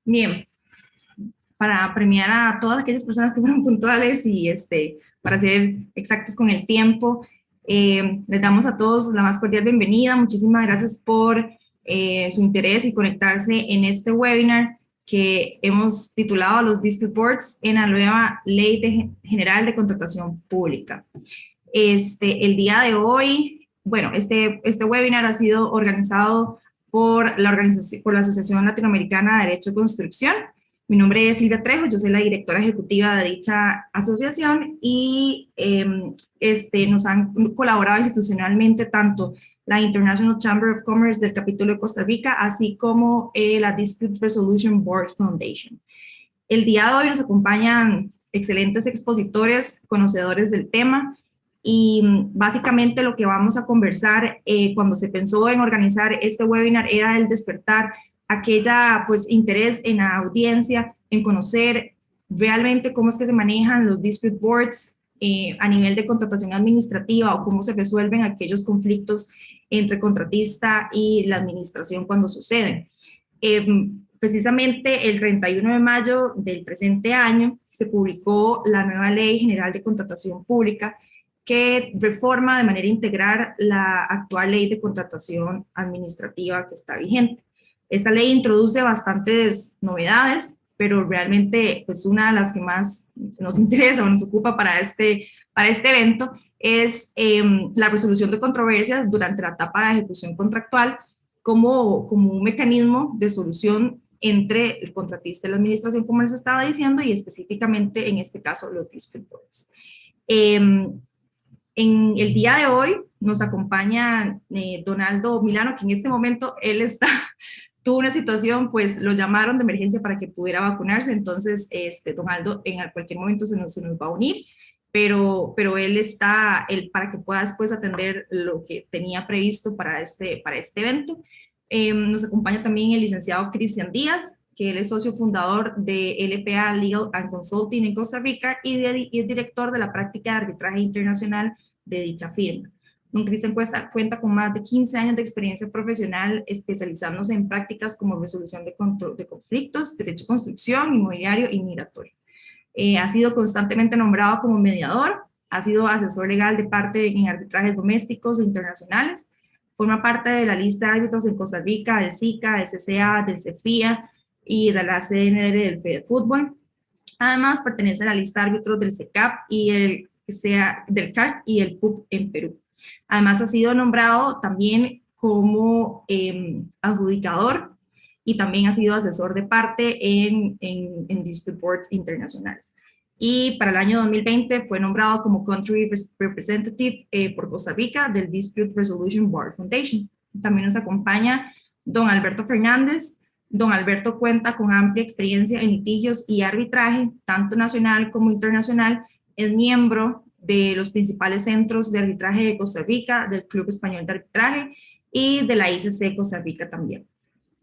Bien, para premiar a todas aquellas personas que fueron puntuales y para ser exactos con el tiempo, les damos a todos la más cordial bienvenida. Muchísimas gracias por su interés y conectarse en este webinar que hemos titulado Los Dispute Boards en la nueva General de Contratación Pública. El día de hoy, bueno, este webinar ha sido organizado por la Asociación Latinoamericana de Derecho de Construcción. Mi nombre es Silvia Trejo, yo soy la directora ejecutiva de dicha asociación y nos han colaborado institucionalmente tanto la International Chamber of Commerce del capítulo de Costa Rica, así como la Dispute Resolution Board Foundation. El día de hoy nos acompañan excelentes expositores, conocedores del tema, y básicamente lo que vamos a conversar cuando se pensó en organizar este webinar era el despertar aquella interés en la audiencia, en conocer realmente cómo es que se manejan los dispute boards a nivel de contratación administrativa o cómo se resuelven aquellos conflictos entre contratista y la administración cuando suceden. Precisamente el 31 de mayo del presente año se publicó la nueva Ley General de Contratación Pública que reforma de manera integral la actual Ley de Contratación Administrativa que está vigente. Esta ley introduce bastantes novedades, pero realmente pues una de las que más nos interesa o nos ocupa para este evento es la resolución de controversias durante la etapa de ejecución contractual como un mecanismo de solución entre el contratista y la administración, como les estaba diciendo, y específicamente en este caso los dispute boards. En el día de hoy nos acompaña Donaldo Milano, que en este momento tuvo una situación, pues lo llamaron de emergencia para que pudiera vacunarse, entonces Donaldo en cualquier momento se nos va a unir, pero él está para que pueda después atender lo que tenía previsto para este evento. Nos acompaña también el licenciado Cristian Díaz, que él es socio fundador de LPA Legal and Consulting en Costa Rica y es director de la práctica de arbitraje internacional de dicha firma. Don Cristian cuenta con más de 15 años de experiencia profesional especializándose en prácticas como resolución de conflictos, derecho de construcción, inmobiliario y migratorio. Ha sido constantemente nombrado como mediador, ha sido asesor legal de parte en arbitrajes domésticos e internacionales, forma parte de la lista de árbitros en Costa Rica, del SICA, del CCA, del CEFIA y de la CNR del Fede Fútbol. Además, pertenece a la lista de árbitros del CECAP y del CAR y el PUC en Perú. Además, ha sido nombrado también como adjudicador y también ha sido asesor de parte en dispute boards internacionales. Y para el año 2020 fue nombrado como Country Representative por Costa Rica del Dispute Resolution Board Foundation. También nos acompaña don Alberto Fernández. Don Alberto cuenta con amplia experiencia en litigios y arbitraje, tanto nacional como internacional. Es miembro de los principales centros de arbitraje de Costa Rica, del Club Español de Arbitraje y de la ICC Costa Rica también.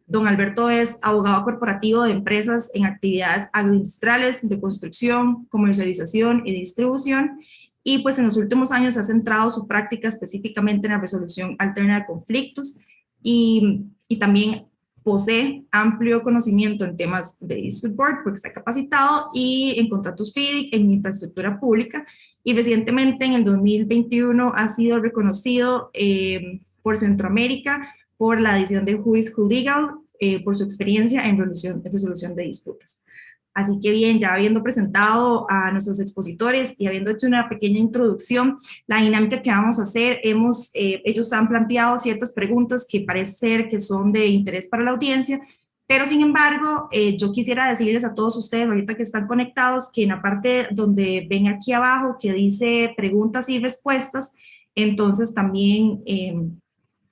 Don Alberto es abogado corporativo de empresas en actividades agroindustriales, de construcción, comercialización y distribución, y pues en los últimos años ha centrado su práctica específicamente en la resolución alterna de conflictos y también posee amplio conocimiento en temas de dispute board porque está capacitado y en contratos FIDIC, en infraestructura pública, y recientemente en el 2021 ha sido reconocido por Centroamérica por la edición de Who is Who Legal, por su experiencia en resolución de disputas. Así que bien, ya habiendo presentado a nuestros expositores y habiendo hecho una pequeña introducción, la dinámica que vamos a hacer, ellos han planteado ciertas preguntas que parece ser que son de interés para la audiencia, pero sin embargo, yo quisiera decirles a todos ustedes ahorita que están conectados que en la parte donde ven aquí abajo que dice preguntas y respuestas, entonces también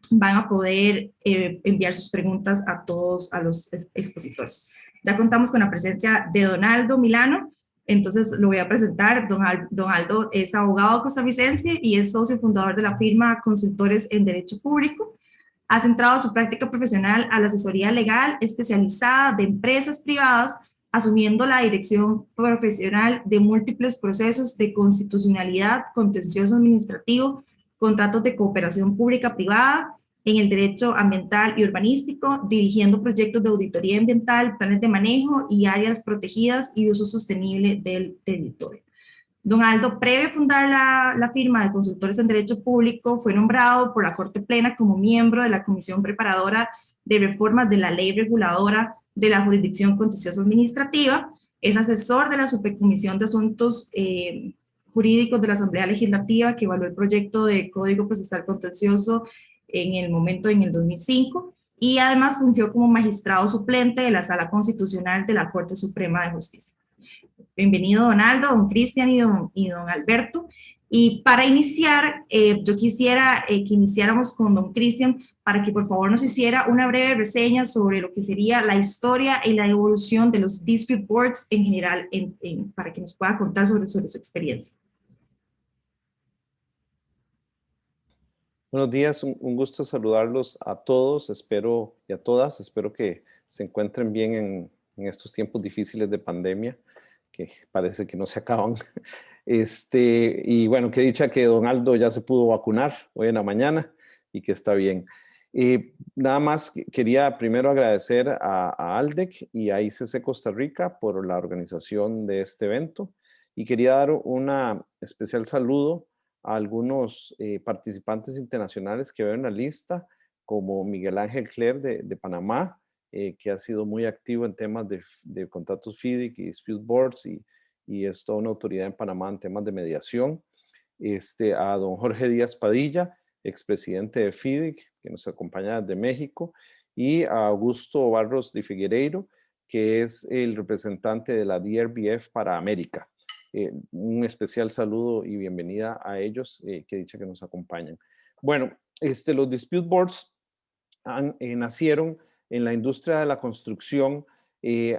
van a poder enviar sus preguntas a todos a los expositores. Ya contamos con la presencia de Donaldo Milano, entonces lo voy a presentar. Donaldo es abogado costarricense y es socio fundador de la firma Consultores en Derecho Público. Ha centrado su práctica profesional a la asesoría legal especializada de empresas privadas, asumiendo la dirección profesional de múltiples procesos de constitucionalidad, contencioso administrativo, contratos de cooperación pública-privada, en el derecho ambiental y urbanístico, dirigiendo proyectos de auditoría ambiental, planes de manejo y áreas protegidas y uso sostenible del territorio. Don Aldo, previo a fundar la firma de consultores en Derecho Público, fue nombrado por la Corte Plena como miembro de la Comisión Preparadora de Reformas de la Ley Reguladora de la Jurisdicción Contencioso Administrativa, es asesor de la Subcomisión de Asuntos Jurídicos de la Asamblea Legislativa que evaluó el proyecto de Código Procesal Contencioso en el momento en el 2005 y además fungió como magistrado suplente de la Sala Constitucional de la Corte Suprema de Justicia. Bienvenido, Donaldo, don Cristian y don Alberto. Y para iniciar, yo quisiera que iniciáramos con don Cristian para que por favor nos hiciera una breve reseña sobre lo que sería la historia y la evolución de los dispute boards en general, para que nos pueda contar sobre su experiencia. Buenos días, un gusto saludarlos a todos, espero y a todas, espero que se encuentren bien en estos tiempos difíciles de pandemia, que parece que no se acaban. Y bueno, qué dicha que don Aldo ya se pudo vacunar hoy en la mañana y que está bien. Nada más quería primero agradecer a ALDEC y a ICC Costa Rica por la organización de este evento y quería dar un especial saludo a algunos participantes internacionales que veo en la lista, como Miguel Ángel Cler de Panamá, que ha sido muy activo en temas de contratos FIDIC y dispute boards y es toda una autoridad en Panamá en temas de mediación. A don Jorge Díaz Padilla, expresidente de FIDIC, que nos acompaña desde México, y a Augusto Barros de Figueiredo, que es el representante de la DRBF para América. Un especial saludo y bienvenida a ellos, que dicha que nos acompañan. Bueno, los dispute boards nacieron en la industria de la construcción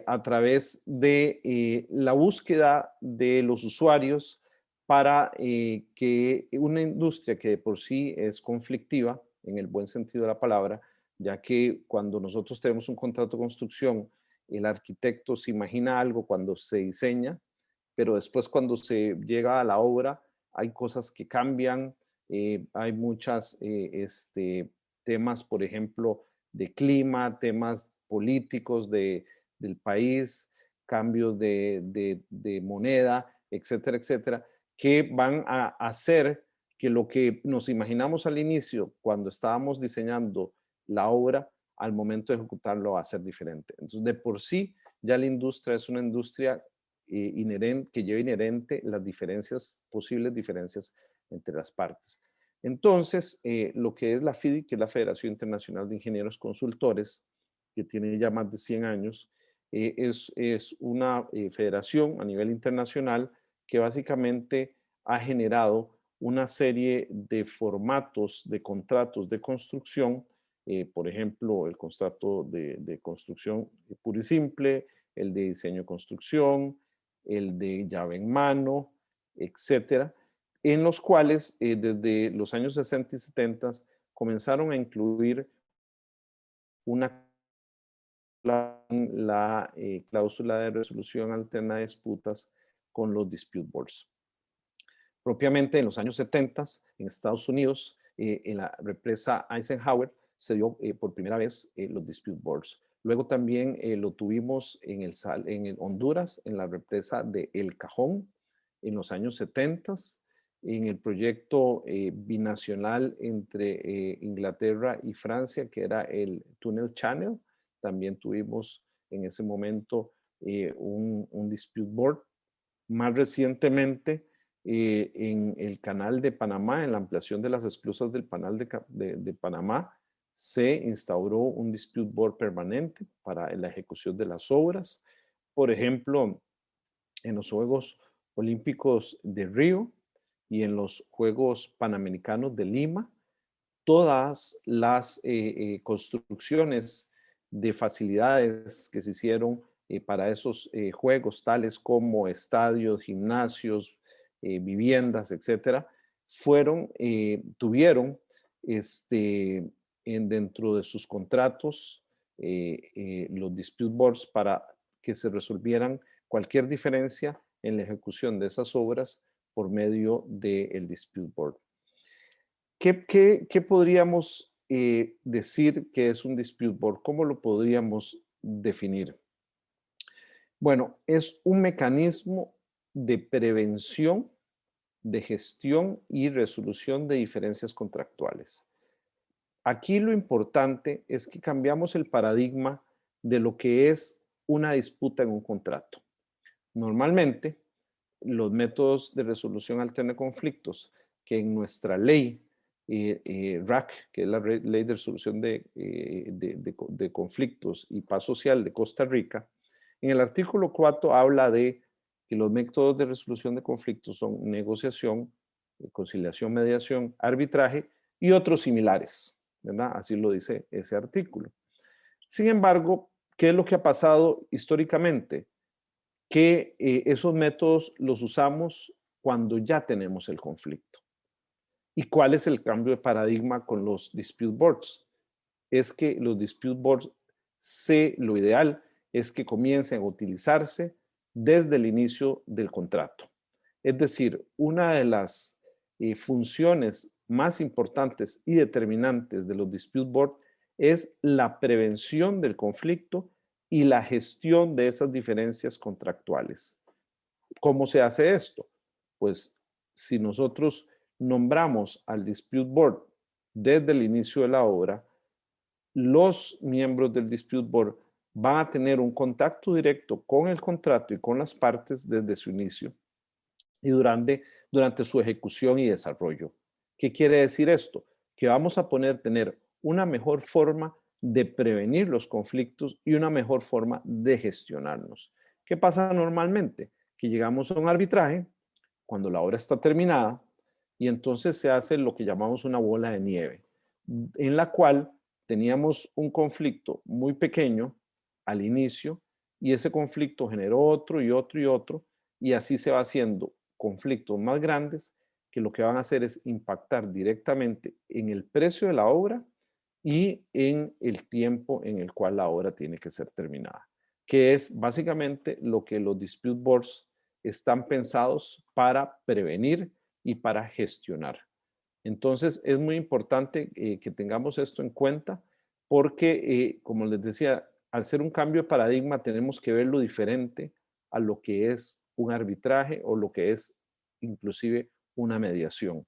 a través de la búsqueda de los usuarios para que una industria que de por sí es conflictiva, en el buen sentido de la palabra, ya que cuando nosotros tenemos un contrato de construcción, el arquitecto se imagina algo cuando se diseña, pero después cuando se llega a la obra hay cosas que cambian, hay muchos temas, por ejemplo, de clima, temas políticos del país, cambios de moneda, etcétera, etcétera, que van a hacer que lo que nos imaginamos al inicio, cuando estábamos diseñando la obra, al momento de ejecutarlo va a ser diferente. Entonces, de por sí, ya la industria es una industria que lleva inherente las posibles diferencias entre las partes. Entonces, lo que es la FIDIC, que es la Federación Internacional de Ingenieros Consultores, que tiene ya más de 100 años, es una federación a nivel internacional que básicamente ha generado una serie de formatos de contratos de construcción, por ejemplo, el contrato de construcción puro y simple, el de diseño de construcción, el de llave en mano, etcétera, en los cuales desde los años 60 y 70 comenzaron a incluir la cláusula de resolución alterna de disputas con los dispute boards. Propiamente en los años 70 en Estados Unidos, en la represa Eisenhower, se dio por primera vez los dispute boards. Luego también lo tuvimos en Honduras, en la represa de El Cajón, en los años 70, en el proyecto binacional entre Inglaterra y Francia, que era el Tunnel Channel. También tuvimos en ese momento un dispute board. Más recientemente, en el canal de Panamá, en la ampliación de las esclusas del canal de Panamá, se instauró un dispute board permanente para la ejecución de las obras. Por ejemplo, en los Juegos Olímpicos de Río y en los Juegos Panamericanos de Lima, todas las construcciones de facilidades que se hicieron para esos juegos, tales como estadios, gimnasios, viviendas, etcétera, tuvieron dentro de sus contratos los dispute boards para que se resolvieran cualquier diferencia en la ejecución de esas obras por medio del dispute board. ¿Qué podríamos decir que es un dispute board? ¿Cómo lo podríamos definir? Bueno, es un mecanismo de prevención, de gestión y resolución de diferencias contractuales. Aquí lo importante es que cambiamos el paradigma de lo que es una disputa en un contrato. Normalmente, los métodos de resolución alterna de conflictos que en nuestra ley RAC, que es la Ley de Resolución de Conflictos y Paz Social de Costa Rica, en el artículo 4 habla de que los métodos de resolución de conflictos son negociación, conciliación, mediación, arbitraje y otros similares, ¿verdad? Así lo dice ese artículo. Sin embargo, ¿qué es lo que ha pasado históricamente? Que esos métodos los usamos cuando ya tenemos el conflicto. ¿Y cuál es el cambio de paradigma con los dispute boards? Es que los dispute boards, lo ideal es que comiencen a utilizarse desde el inicio del contrato. Es decir, una de las funciones más importantes y determinantes de los dispute boards es la prevención del conflicto y la gestión de esas diferencias contractuales. ¿Cómo se hace esto? Pues si nosotros nombramos al dispute board desde el inicio de la obra, los miembros del dispute board van a tener un contacto directo con el contrato y con las partes desde su inicio y durante su ejecución y desarrollo. ¿Qué quiere decir esto? Que vamos a tener una mejor forma de prevenir los conflictos y una mejor forma de gestionarnos. ¿Qué pasa normalmente? Que llegamos a un arbitraje cuando la obra está terminada y entonces se hace lo que llamamos una bola de nieve, en la cual teníamos un conflicto muy pequeño al inicio y ese conflicto generó otro y otro y otro y así se va haciendo conflictos más grandes que lo que van a hacer es impactar directamente en el precio de la obra y en el tiempo en el cual la obra tiene que ser terminada, que es básicamente lo que los dispute boards están pensados para prevenir y para gestionar. Entonces es muy importante que tengamos esto en cuenta porque, como les decía, al ser un cambio de paradigma tenemos que verlo diferente a lo que es un arbitraje o lo que es inclusive una mediación.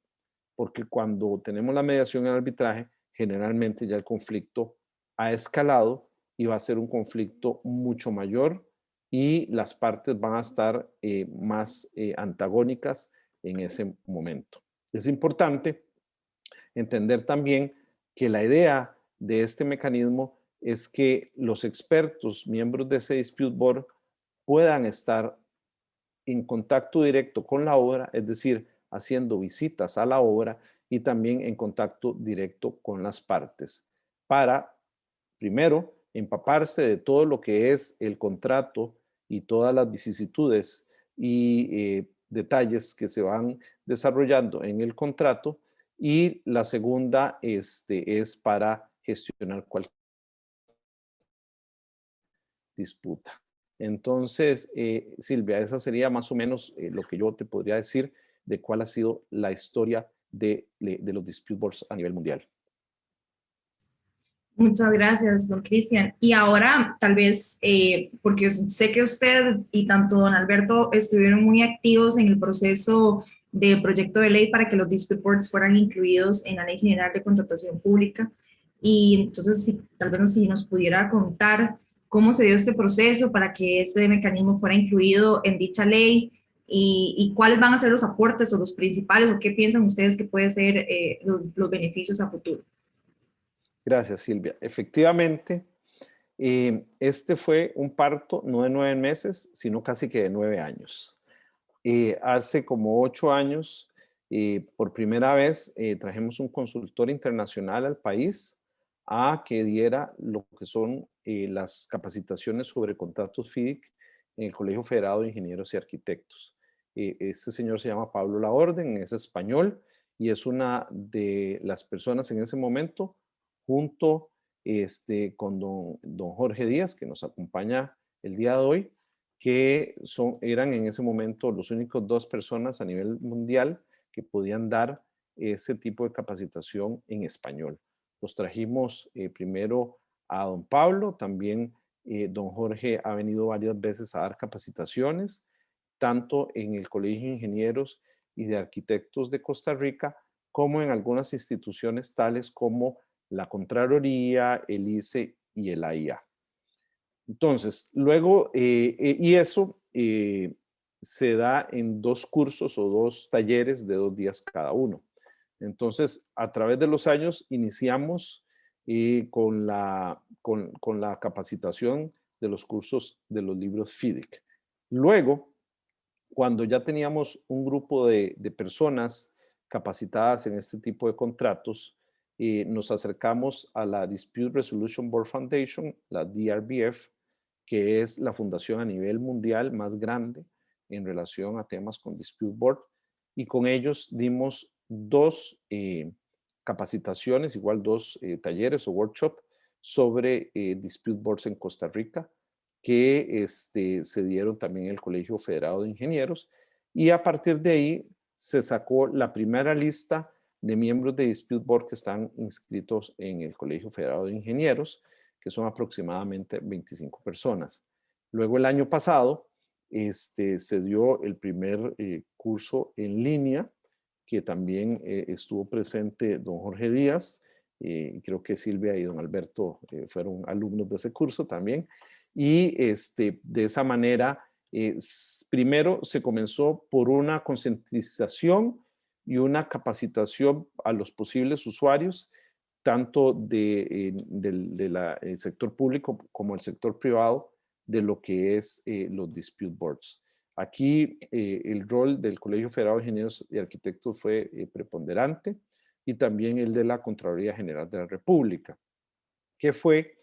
Porque cuando tenemos la mediación y el arbitraje, generalmente ya el conflicto ha escalado y va a ser un conflicto mucho mayor y las partes van a estar más antagónicas en ese momento. Es importante entender también que la idea de este mecanismo es que los expertos, miembros de ese dispute board, puedan estar en contacto directo con la obra, es decir, haciendo visitas a la obra y también en contacto directo con las partes para, primero, empaparse de todo lo que es el contrato y todas las vicisitudes y detalles que se van desarrollando en el contrato. Y la segunda es para gestionar cualquier disputa. Entonces, Silvia, esa sería más o menos lo que yo te podría decir de cuál ha sido la historia de los dispute boards a nivel mundial. Muchas gracias, don Cristian. Y ahora, tal vez, porque sé que usted y tanto don Alberto estuvieron muy activos en el proceso del proyecto de ley para que los dispute boards fueran incluidos en la Ley General de Contratación Pública. Y entonces, tal vez si nos pudiera contar cómo se dio este proceso para que este mecanismo fuera incluido en dicha ley y cuáles van a ser los aportes o los principales o qué piensan ustedes que pueden ser los beneficios a futuro. Gracias, Silvia. Efectivamente, este fue un parto no de 9 meses, sino casi que de 9 años. Hace como 8 años, por primera vez, trajimos un consultor internacional al país a que diera lo que son las capacitaciones sobre contratos FIDIC en el Colegio Federado de Ingenieros y Arquitectos. Este señor se llama Pablo Laorden, es español y es una de las personas en ese momento junto con don Jorge Díaz, que nos acompaña el día de hoy, que eran en ese momento los únicos 2 personas a nivel mundial que podían dar ese tipo de capacitación en español. Los trajimos primero a don Pablo, también don Jorge ha venido varias veces a dar capacitaciones, tanto en el Colegio de Ingenieros y de Arquitectos de Costa Rica, como en algunas instituciones tales como la Contraloría, el ICE y el AIA. Entonces, luego, y eso se da en 2 cursos o 2 talleres de 2 días cada uno. Entonces, a través de los años iniciamos con la capacitación de los cursos de los libros FIDIC. Luego, cuando ya teníamos un grupo de personas capacitadas en este tipo de contratos, nos acercamos a la Dispute Resolution Board Foundation, la DRBF, que es la fundación a nivel mundial más grande en relación a temas con Dispute Board, y con ellos dimos 2 capacitaciones, igual 2 talleres o workshops sobre Dispute Boards en Costa Rica, que se dieron también en el Colegio Federado de Ingenieros, y a partir de ahí se sacó la primera lista de miembros de Dispute Board que están inscritos en el Colegio Federado de Ingenieros, que son aproximadamente 25 personas. Luego el año pasado se dio el primer curso en línea, que también estuvo presente don Jorge Díaz, creo que Silvia y don Alberto fueron alumnos de ese curso también, y de esa manera, primero se comenzó por una concientización y una capacitación a los posibles usuarios, tanto del sector público como el sector privado, de lo que es los dispute boards. Aquí el rol del Colegio Federado de Ingenieros y Arquitectos fue preponderante, y también el de la Contraloría General de la República, que fue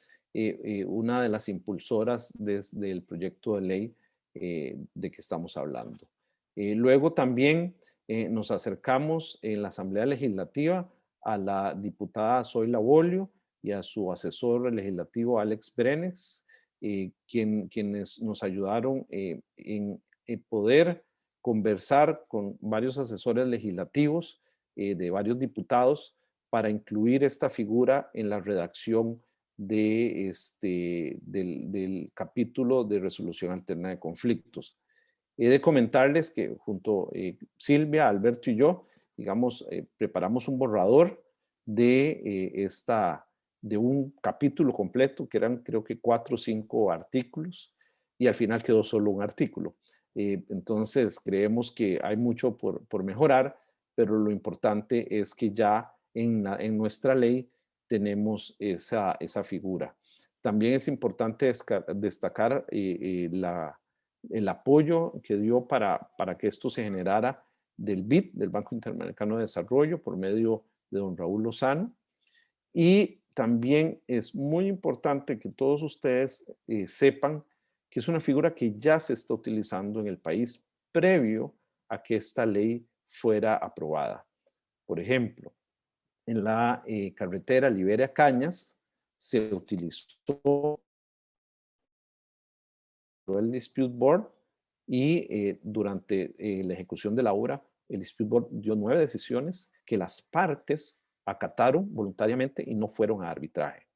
una de las impulsoras desde el proyecto de ley de que estamos hablando. Luego también nos acercamos en la Asamblea Legislativa a la diputada Zoila Bolio y a su asesor legislativo Alex Brenes, quienes nos ayudaron en poder conversar con varios asesores legislativos de varios diputados para incluir esta figura en la redacción del capítulo de resolución alterna de conflictos. He de comentarles que junto Silvia, Alberto y yo, digamos, preparamos un borrador de, de un capítulo completo, que eran creo que 4 o 5 artículos, y al final quedó solo un artículo. Entonces creemos que hay mucho por mejorar, pero lo importante es que ya en nuestra ley tenemos esa figura. También es importante destacar el apoyo que dio para que esto se generara del BID, del Banco Interamericano de Desarrollo, por medio de don Raúl Lozano. Y también es muy importante que todos ustedes sepan que es una figura que ya se está utilizando en el país previo a que esta ley fuera aprobada. Por ejemplo, en la carretera Liberia-Cañas se utilizó el Dispute Board, y durante la ejecución de la obra, el Dispute Board dio 9 decisiones que las partes acataron voluntariamente y no fueron a arbitraje.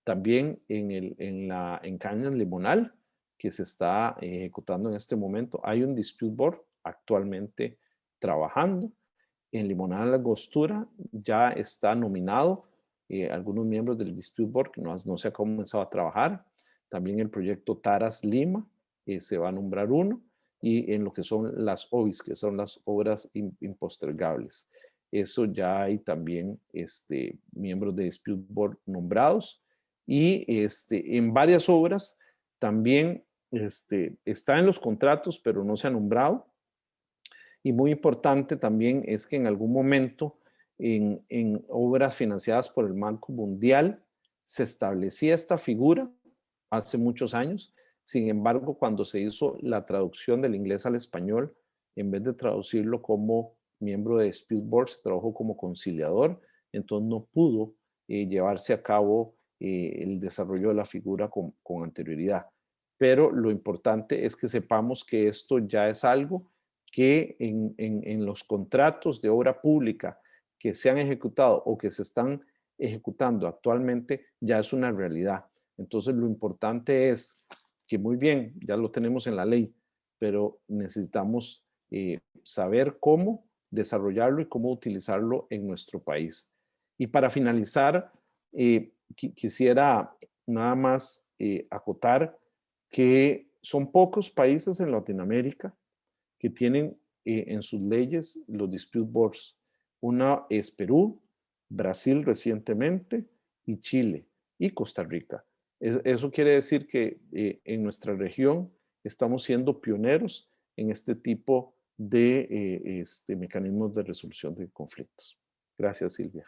También en Cañas Limonal, que se está ejecutando en este momento, hay un Dispute Board actualmente trabajando. En Limonal La Angostura ya está nominado algunos miembros del Dispute Board, que no se ha comenzado a trabajar. También el proyecto Taras Lima se va a nombrar uno, y en lo que son las OBIs, que son las obras impostergables. Eso ya hay también miembros de Dispute Board nombrados, y en varias obras también está en los contratos, pero no se ha nombrado. Y muy importante también es que en algún momento en obras financiadas por el Banco Mundial se establecía esta figura hace muchos años. Sin embargo, cuando se hizo la traducción del inglés al español, en vez de traducirlo como miembro de Dispute Board, se trabajó como conciliador. Entonces no pudo llevarse a cabo el desarrollo de la figura con anterioridad. Pero lo importante es que sepamos que esto ya es algo que en los contratos de obra pública que se han ejecutado o que se están ejecutando actualmente ya es una realidad. Entonces lo importante es que muy bien, ya lo tenemos en la ley, pero necesitamos saber cómo desarrollarlo y cómo utilizarlo en nuestro país. Y para finalizar, quisiera nada más acotar que son pocos países en Latinoamérica que tienen en sus leyes los dispute boards. Una es Perú, Brasil recientemente y Chile y Costa Rica. Eso quiere decir que en nuestra región estamos siendo pioneros en este tipo de mecanismos de resolución de conflictos. Gracias, Silvia.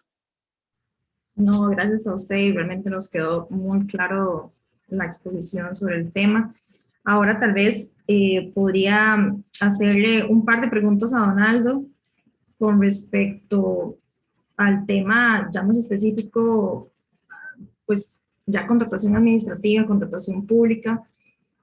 No, gracias a usted, y realmente nos quedó muy claro la exposición sobre el tema. Ahora tal vez podría hacerle un par de preguntas a Donaldo con respecto al tema ya más específico, pues ya contratación administrativa, contratación pública,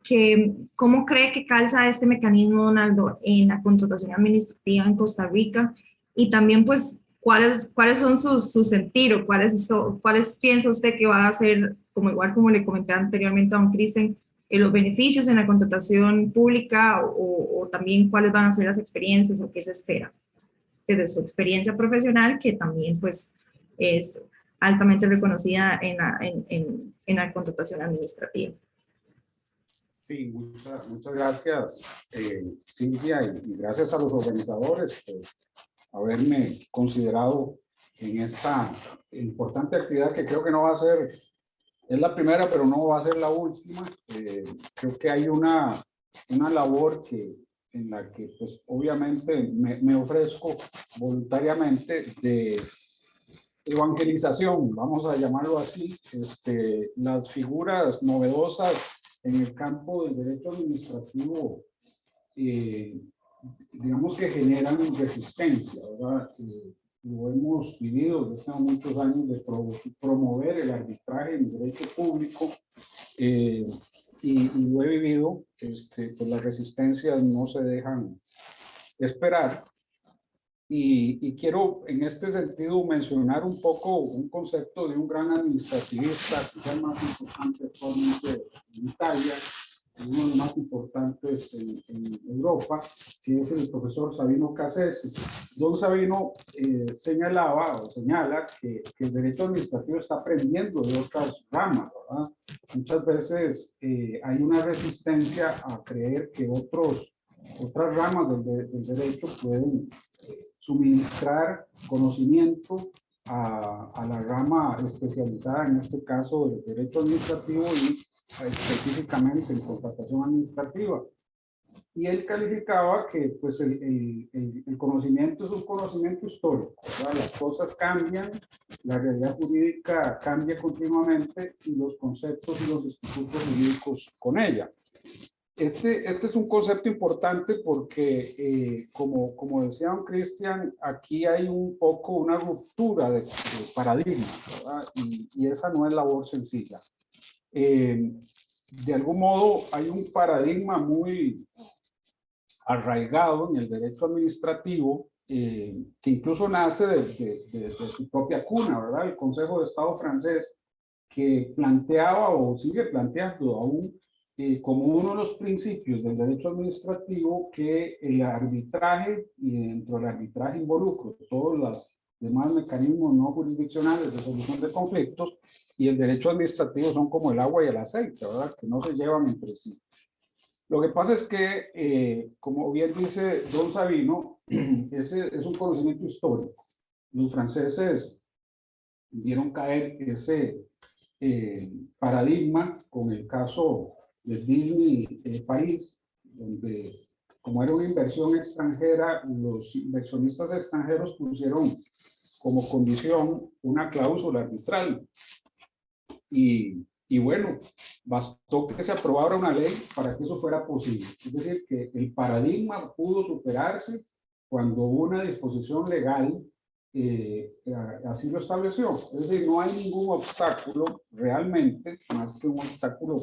que ¿cómo cree que calza este mecanismo, Donaldo, en la contratación administrativa en Costa Rica? Y también, pues, ¿cuáles son sus sentidos? ¿Cuáles piensa usted que va a ser, como igual como le comenté anteriormente a don Cristian, los beneficios en la contratación pública o también cuáles van a ser las experiencias o qué se espera desde su experiencia profesional, que también, pues, es altamente reconocida en la contratación administrativa? Sí, muchas gracias, Silvia, y gracias a los organizadores por haberme considerado en esta importante actividad que creo que no va a ser, es la primera, pero no va a ser la última. Creo que hay una labor en la que, pues, obviamente me ofrezco voluntariamente de evangelización, vamos a llamarlo así, las figuras novedosas en el campo del derecho administrativo, digamos que generan resistencia, ¿verdad? Lo hemos vivido desde hace muchos años de promover el arbitraje en derecho público, y lo he vivido, pues las resistencias no se dejan esperar. Y quiero en este sentido mencionar un poco un concepto de un gran administrativista, quizá el más importante actualmente en Italia, uno de los más importantes en Europa, que es el profesor Sabino Cassese. Don Sabino señala que el derecho administrativo está aprendiendo de otras ramas, ¿verdad? Muchas veces hay una resistencia a creer que otras ramas del derecho pueden suministrar conocimiento a la rama especializada, en este caso del derecho administrativo y específicamente en contratación administrativa. Y él calificaba que, pues, el conocimiento es un conocimiento histórico, ¿verdad? Las cosas cambian, la realidad jurídica cambia continuamente y los conceptos y los institutos jurídicos con ella. Este es un concepto importante porque, como decía don Cristian, aquí hay un poco una ruptura de paradigma, ¿verdad? Y esa no es labor sencilla. De algún modo hay un paradigma muy arraigado en el derecho administrativo, que incluso nace de su propia cuna, ¿verdad? El Consejo de Estado francés, que planteaba o sigue planteando aún como uno de los principios del derecho administrativo que el arbitraje, y dentro del arbitraje involucra todos los demás mecanismos no jurisdiccionales de solución de conflictos, y el derecho administrativo son como el agua y el aceite, ¿verdad? Que no se llevan entre sí. Lo que pasa es que, como bien dice don Sabino, ese es un conocimiento histórico. Los franceses vieron caer ese paradigma con el caso de Disney París, donde, como era una inversión extranjera, los inversionistas extranjeros pusieron como condición una cláusula arbitral. Y bueno, bastó que se aprobara una ley para que eso fuera posible. Es decir, que el paradigma pudo superarse cuando una disposición legal así lo estableció. Es decir, no hay ningún obstáculo realmente, más que un obstáculo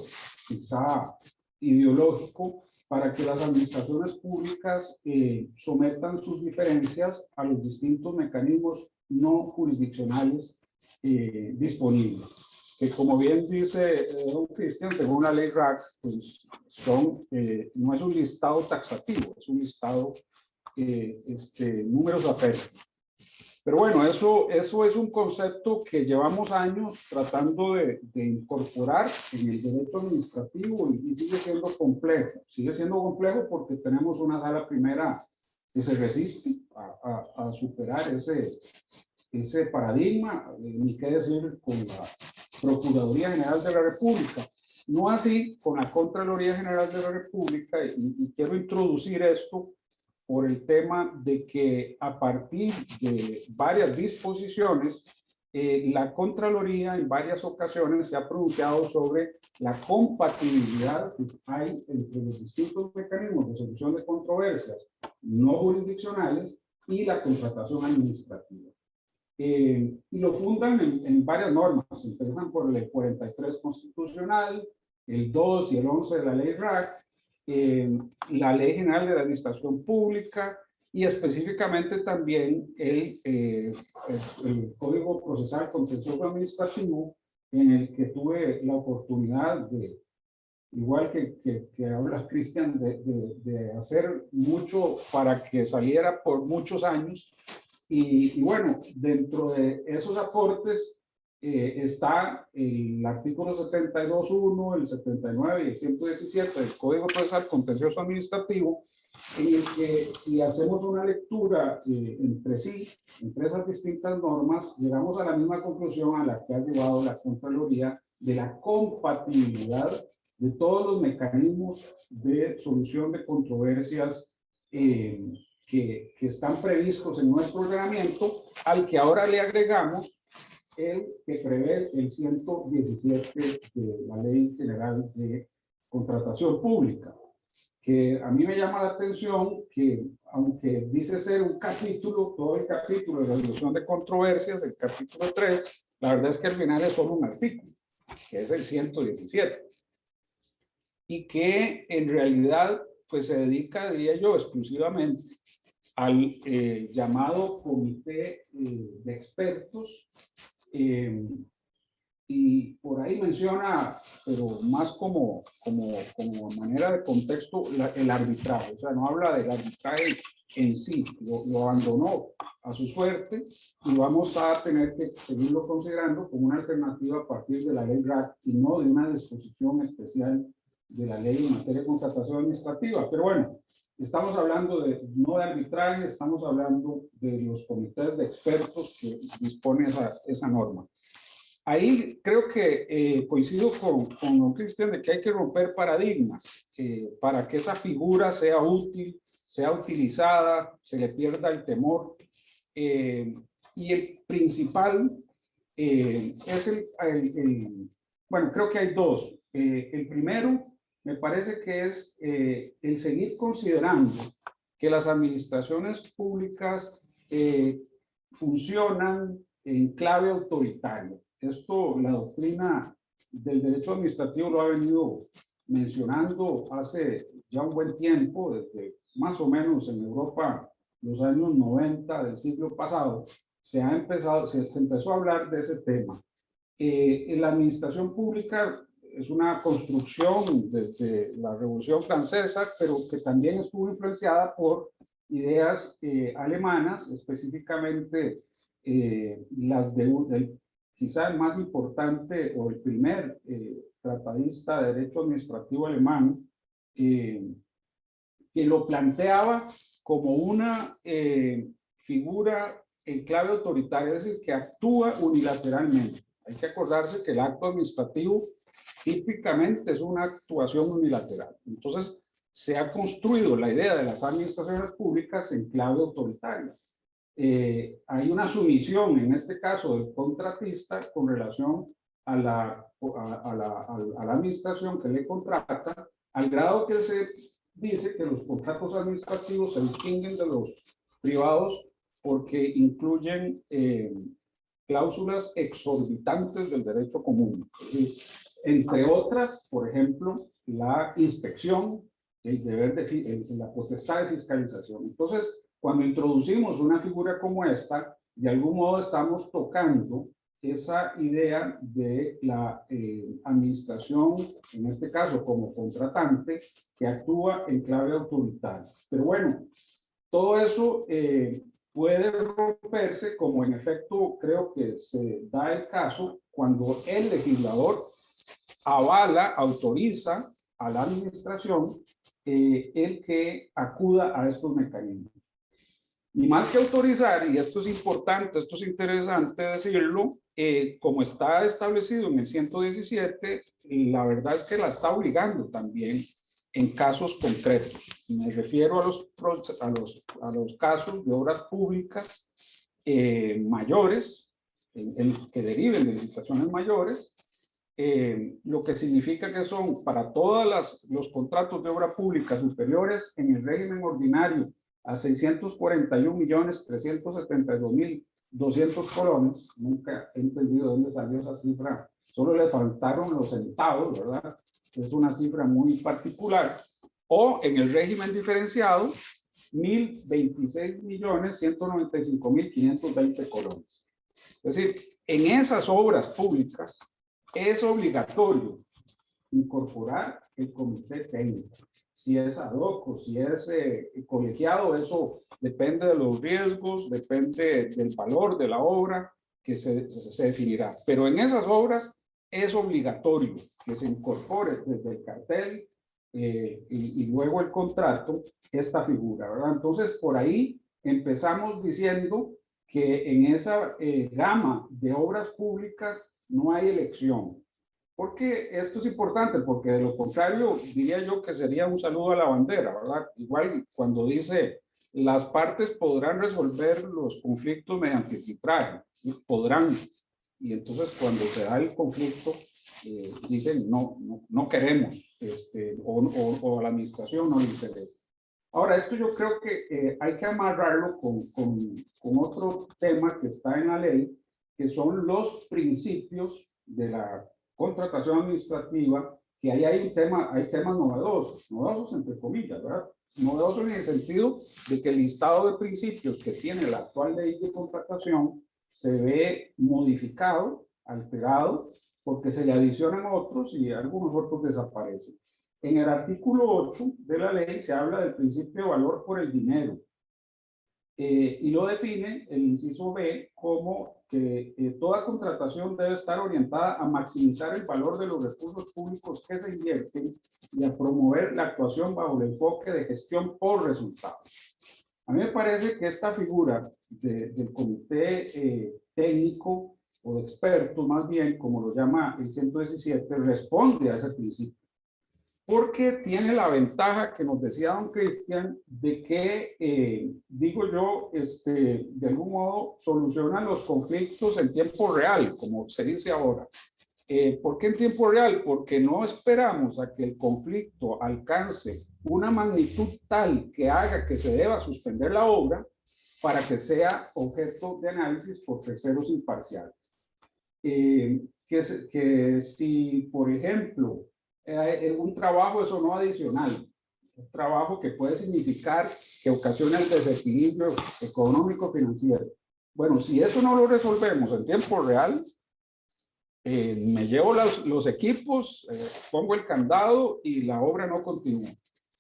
quizá ideológico, para que las administraciones públicas sometan sus diferencias a los distintos mecanismos no jurisdiccionales disponibles. Que como bien dice don Cristian, según la ley RAC, pues no es un listado taxativo, es un listado números a feria. Pero bueno, eso es un concepto que llevamos años tratando de incorporar en el derecho administrativo y sigue siendo complejo. Sigue siendo complejo porque tenemos una sala primera que se resiste a superar ese paradigma, ni qué decir con la Procuraduría General de la República. No así con la Contraloría General de la República, y quiero introducir esto por el tema de que a partir de varias disposiciones, la Contraloría en varias ocasiones se ha pronunciado sobre la compatibilidad que hay entre los distintos mecanismos de solución de controversias no jurisdiccionales y la contratación administrativa. Y lo fundan en varias normas. Empiezan por el 43 constitucional, el 2 y el 11 de la ley RAC, la Ley General de la Administración Pública y específicamente también el Código Procesal Contencioso Administrativo, en el que tuve la oportunidad de, igual que habla Cristian, de hacer mucho para que saliera por muchos años. Y bueno, dentro de esos aportes está el artículo 72.1, el 79 y el 117 del Código Procesal Contencioso Administrativo, en el que si hacemos una lectura entre sí, entre esas distintas normas, llegamos a la misma conclusión a la que ha llevado la Contraloría de la compatibilidad de todos los mecanismos de solución de controversias que están previstos en nuestro ordenamiento, al que ahora le agregamos el que prevé el 117 de la Ley General de Contratación Pública, que a mí me llama la atención que, aunque dice ser un capítulo, todo el capítulo de resolución de controversias, el capítulo 3, la verdad es que al final es solo un artículo, que es el 117, y que en realidad pues se dedica, diría yo, exclusivamente al llamado comité de expertos, y por ahí menciona, pero más como manera de contexto, el arbitraje. O sea, no habla del arbitraje en sí, lo abandonó a su suerte y vamos a tener que seguirlo considerando como una alternativa a partir de la ley RAC y no de una disposición especial de la ley en materia de contratación administrativa. Pero bueno, estamos hablando no de arbitraje, estamos hablando de los comités de expertos que dispone esa norma. Ahí creo que coincido con don Cristian de que hay que romper paradigmas para que esa figura sea útil, sea utilizada, se le pierda el temor. Y el principal es bueno, creo que hay dos. El primero me parece que es el seguir considerando que las administraciones públicas funcionan en clave autoritaria. Esto, la doctrina del derecho administrativo lo ha venido mencionando hace ya un buen tiempo, desde más o menos en Europa, los años 90 del siglo pasado, se empezó a hablar de ese tema. En la administración pública es una construcción desde la Revolución Francesa, pero que también estuvo influenciada por ideas alemanas, específicamente las del quizá el más importante o el primer tratadista de derecho administrativo alemán, que lo planteaba como una figura en clave autoritaria, es decir, que actúa unilateralmente. Hay que acordarse que el acto administrativo típicamente es una actuación unilateral. Entonces, se ha construido la idea de las administraciones públicas en clave autoritaria. Hay una sumisión, en este caso, del contratista con relación a la administración que le contrata, al grado que se dice que los contratos administrativos se distinguen de los privados porque incluyen cláusulas exorbitantes del derecho común. Entre otras, por ejemplo, la inspección, el deber la potestad de fiscalización. Entonces, cuando introducimos una figura como esta, de algún modo estamos tocando esa idea de la administración, en este caso como contratante, que actúa en clave autoritaria. Pero bueno, todo eso puede romperse, como en efecto creo que se da el caso cuando el legislador avala, autoriza a la administración el que acuda a estos mecanismos. Y más que autorizar, y esto es importante, esto es interesante decirlo, como está establecido en el 117, la verdad es que la está obligando también en casos concretos. Me refiero a los casos de obras públicas mayores, que deriven de licitaciones mayores, lo que significa que son para todos los contratos de obra pública superiores en el régimen ordinario a 641.372.200 colones. Nunca he entendido de dónde salió esa cifra, solo le faltaron los centavos, ¿verdad? Es una cifra muy particular. O en el régimen diferenciado, 1.026.195.520 colones. Es decir, en esas obras públicas es obligatorio incorporar el comité técnico. Si es ad hoc o si es colegiado, eso depende de los riesgos, depende del valor de la obra que se definirá. Pero en esas obras es obligatorio que se incorpore desde el cartel y luego el contrato esta figura, ¿verdad? Entonces, por ahí empezamos diciendo que en esa gama de obras públicas no hay elección. Porque esto es importante, porque de lo contrario diría yo que sería un saludo a la bandera, ¿verdad? Igual cuando dice las partes podrán resolver los conflictos mediante arbitraje, podrán, y entonces cuando se da el conflicto dicen no queremos, o a la administración no le interesa. Ahora, esto yo creo que hay que amarrarlo con otro tema que está en la ley, que son los principios de la contratación administrativa, que ahí hay temas novedosos entre comillas, ¿verdad? Novedosos en el sentido de que el listado de principios que tiene la actual ley de contratación se ve modificado, alterado, porque se le adicionan otros y algunos otros desaparecen. En el artículo 8 de la ley se habla del principio de valor por el dinero y lo define el inciso B como que toda contratación debe estar orientada a maximizar el valor de los recursos públicos que se invierten y a promover la actuación bajo el enfoque de gestión por resultados. A mí me parece que esta figura del comité técnico o de expertos, más bien, como lo llama el 117, responde a ese principio. Porque tiene la ventaja que nos decía don Cristian de que, digo yo, de algún modo soluciona los conflictos en tiempo real, como se dice ahora. ¿Por qué en tiempo real? Porque no esperamos a que el conflicto alcance una magnitud tal que haga que se deba suspender la obra para que sea objeto de análisis por terceros imparciales. Que si, por ejemplo, un trabajo eso no adicional, un trabajo que puede significar que ocasiona el desequilibrio económico financiero. Bueno, si eso no lo resolvemos en tiempo real, me llevo los equipos, pongo el candado y la obra no continúa.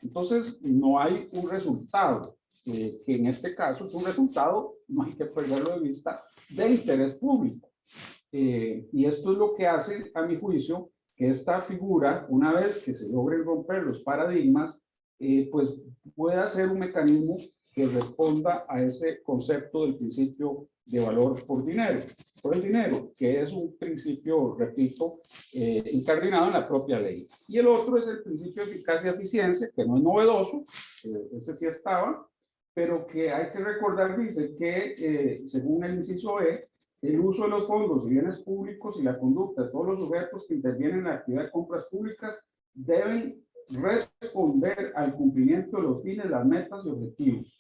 Entonces no hay un resultado, que en este caso es un resultado, no hay que perderlo de vista, de interés público. Y esto es lo que hace, a mi juicio, que esta figura, una vez que se logren romper los paradigmas, pues pueda ser un mecanismo que responda a ese concepto del principio de valor por el dinero, que es un principio, repito, incardinado en la propia ley. Y el otro es el principio de eficacia y eficiencia, que no es novedoso, ese sí estaba, pero que hay que recordar, dice que según el inciso E, el uso de los fondos y bienes públicos y la conducta de todos los sujetos que intervienen en la actividad de compras públicas deben responder al cumplimiento de los fines, las metas y objetivos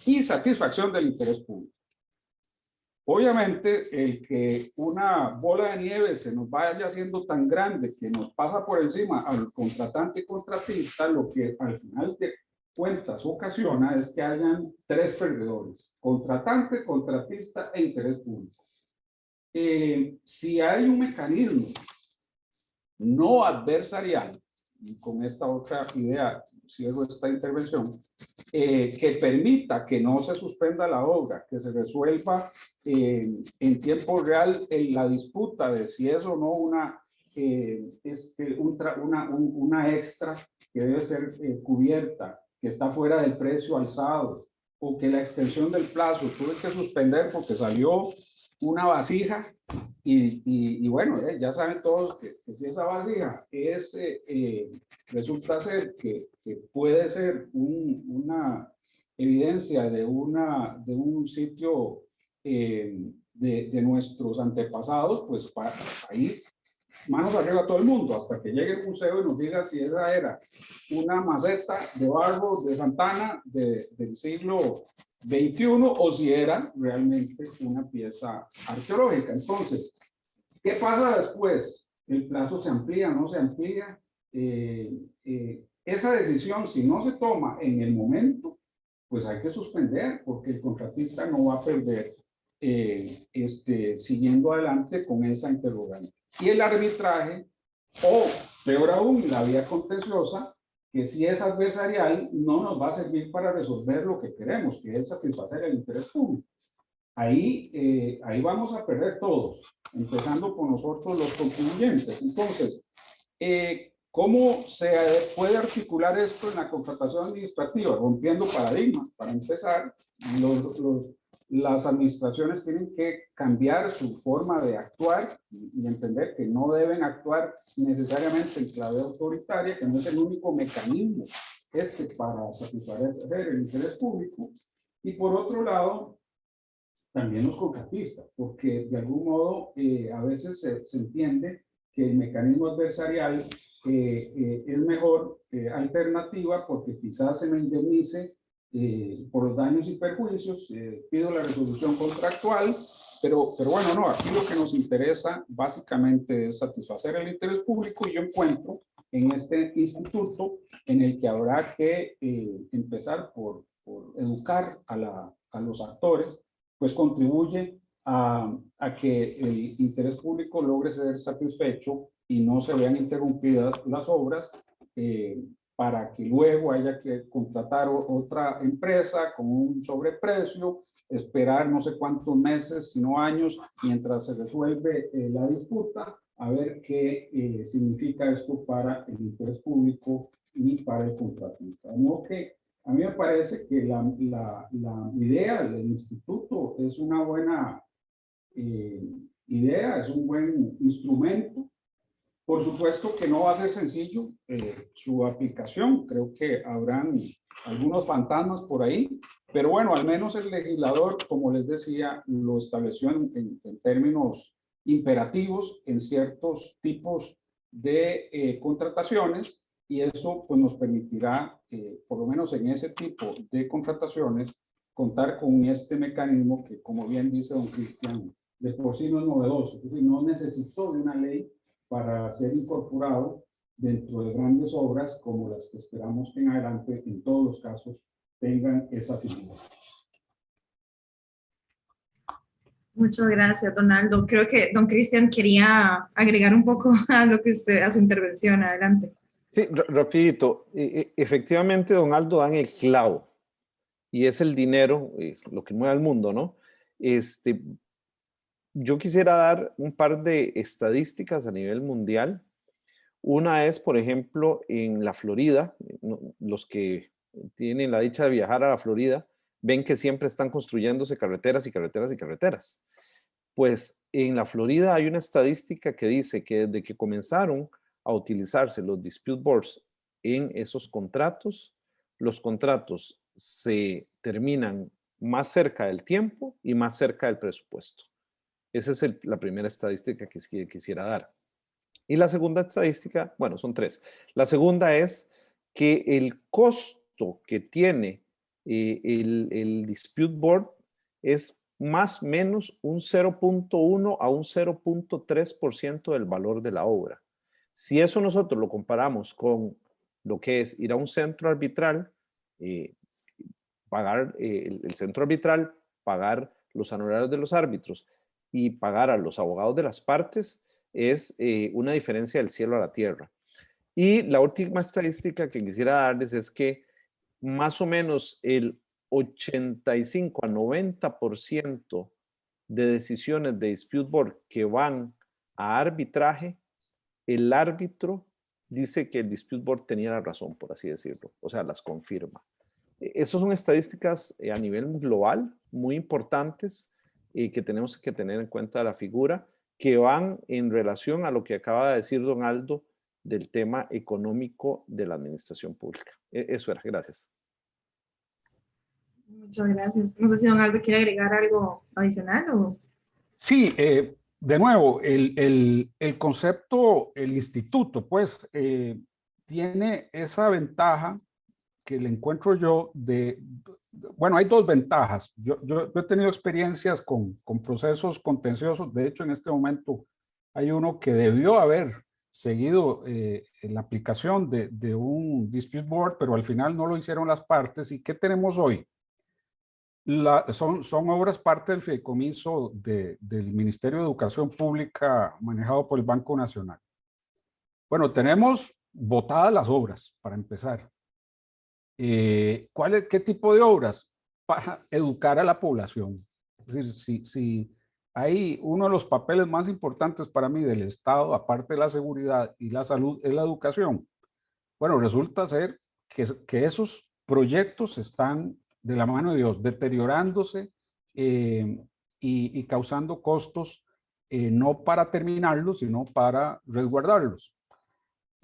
y satisfacción del interés público. Obviamente, el que una bola de nieve se nos vaya haciendo tan grande que nos pasa por encima al contratante y contratista, lo que al final de cuentas ocasiona es que hayan tres perdedores: contratante, contratista e interés público. si hay un mecanismo no adversarial, y con esta otra idea cierro esta intervención, que permita que no se suspenda la obra, que se resuelva en tiempo real la disputa de si es o no una extra que debe ser cubierta, que está fuera del precio alzado, o que la extensión del plazo tuve que suspender porque salió una vasija y bueno, ya saben todos que si esa vasija es, resulta ser que puede ser una evidencia de un sitio de nuestros antepasados, pues para ir manos arriba a todo el mundo, hasta que llegue el museo y nos diga si esa era una maceta de barro de Santana del siglo XXI o si era realmente una pieza arqueológica. Entonces, ¿qué pasa después? ¿El plazo se amplía, no se amplía? Esa decisión, si no se toma en el momento, pues hay que suspender, porque el contratista no va a perder siguiendo adelante con esa interrogante. Y el arbitraje, o peor aún, la vía contenciosa, que si es adversarial, no nos va a servir para resolver lo que queremos, que es satisfacer el interés público. Ahí vamos a perder todos, empezando por nosotros los contribuyentes. Entonces, ¿cómo se puede articular esto en la contratación administrativa? Rompiendo paradigmas. Para empezar, las administraciones tienen que cambiar su forma de actuar y entender que no deben actuar necesariamente en clave autoritaria, que no es el único mecanismo para satisfacer el interés público. Y por otro lado, también los contratistas, porque de algún modo a veces se entiende que el mecanismo adversarial es mejor alternativa porque quizás se me indemnice por los daños y perjuicios, pido la resolución contractual, pero bueno, no, aquí lo que nos interesa básicamente es satisfacer el interés público y yo encuentro en este instituto en el que habrá que empezar por educar a los actores, pues contribuye a que el interés público logre ser satisfecho y no se vean interrumpidas las obras para que luego haya que contratar otra empresa con un sobreprecio, esperar no sé cuántos meses, sino años, mientras se resuelve la disputa, a ver qué significa esto para el interés público y para el contratista. No que a mí me parece que la idea del instituto es una buena idea, es un buen instrumento. Por supuesto que no va a ser sencillo su aplicación. Creo que habrán algunos fantasmas por ahí, pero bueno, al menos el legislador, como les decía, lo estableció en términos imperativos en ciertos tipos de contrataciones y eso pues nos permitirá, por lo menos en ese tipo de contrataciones, contar con este mecanismo que, como bien dice don Cristian, de por sí no es novedoso, es decir, no necesitó de una ley para ser incorporado dentro de grandes obras como las que esperamos que en adelante, en todos los casos, tengan esa figura. Muchas gracias, Donaldo. Creo que don Cristian quería agregar un poco a lo que usted, a su intervención. Adelante. Sí, rapidito. Efectivamente, Donaldo da en el clavo y es el dinero lo que mueve al mundo, ¿no? Yo quisiera dar un par de estadísticas a nivel mundial. Una es, por ejemplo, en la Florida, los que tienen la dicha de viajar a la Florida, ven que siempre están construyéndose carreteras y carreteras y carreteras. Pues en la Florida hay una estadística que dice que desde que comenzaron a utilizarse los dispute boards en esos contratos, los contratos se terminan más cerca del tiempo y más cerca del presupuesto. Esa es la primera estadística que quisiera dar. Y la segunda estadística, bueno, son tres. La segunda es que el costo que tiene el dispute board es más o menos un 0.1 a un 0.3% del valor de la obra. Si eso nosotros lo comparamos con lo que es ir a un centro arbitral, pagar el centro arbitral, pagar los honorarios de los árbitros, y pagar a los abogados de las partes es una diferencia del cielo a la tierra. Y la última estadística que quisiera darles es que más o menos el 85 a 90% de decisiones de dispute board que van a arbitraje, el árbitro dice que el dispute board tenía la razón, por así decirlo, o sea, las confirma. Esas son estadísticas a nivel global muy importantes que tenemos que tener en cuenta la figura, que van en relación a lo que acaba de decir don Aldo del tema económico de la administración pública. Eso era, gracias. Muchas gracias. No sé si don Aldo quiere agregar algo adicional o... Sí, de nuevo, el concepto, el instituto, pues, tiene esa ventaja que le encuentro yo bueno, hay dos ventajas. Yo he tenido experiencias con procesos contenciosos. De hecho, en este momento hay uno que debió haber seguido la aplicación de un dispute board, pero al final no lo hicieron las partes. ¿Y qué tenemos hoy? Son obras parte del fideicomiso del Ministerio de Educación Pública manejado por el Banco Nacional. Bueno, tenemos votadas las obras, para empezar. ¿Qué tipo de obras? Para educar a la población. Es decir, si hay uno de los papeles más importantes para mí del Estado, aparte de la seguridad y la salud, es la educación. Bueno, resulta ser que esos proyectos están de la mano de Dios, deteriorándose y causando costos, no para terminarlos, sino para resguardarlos.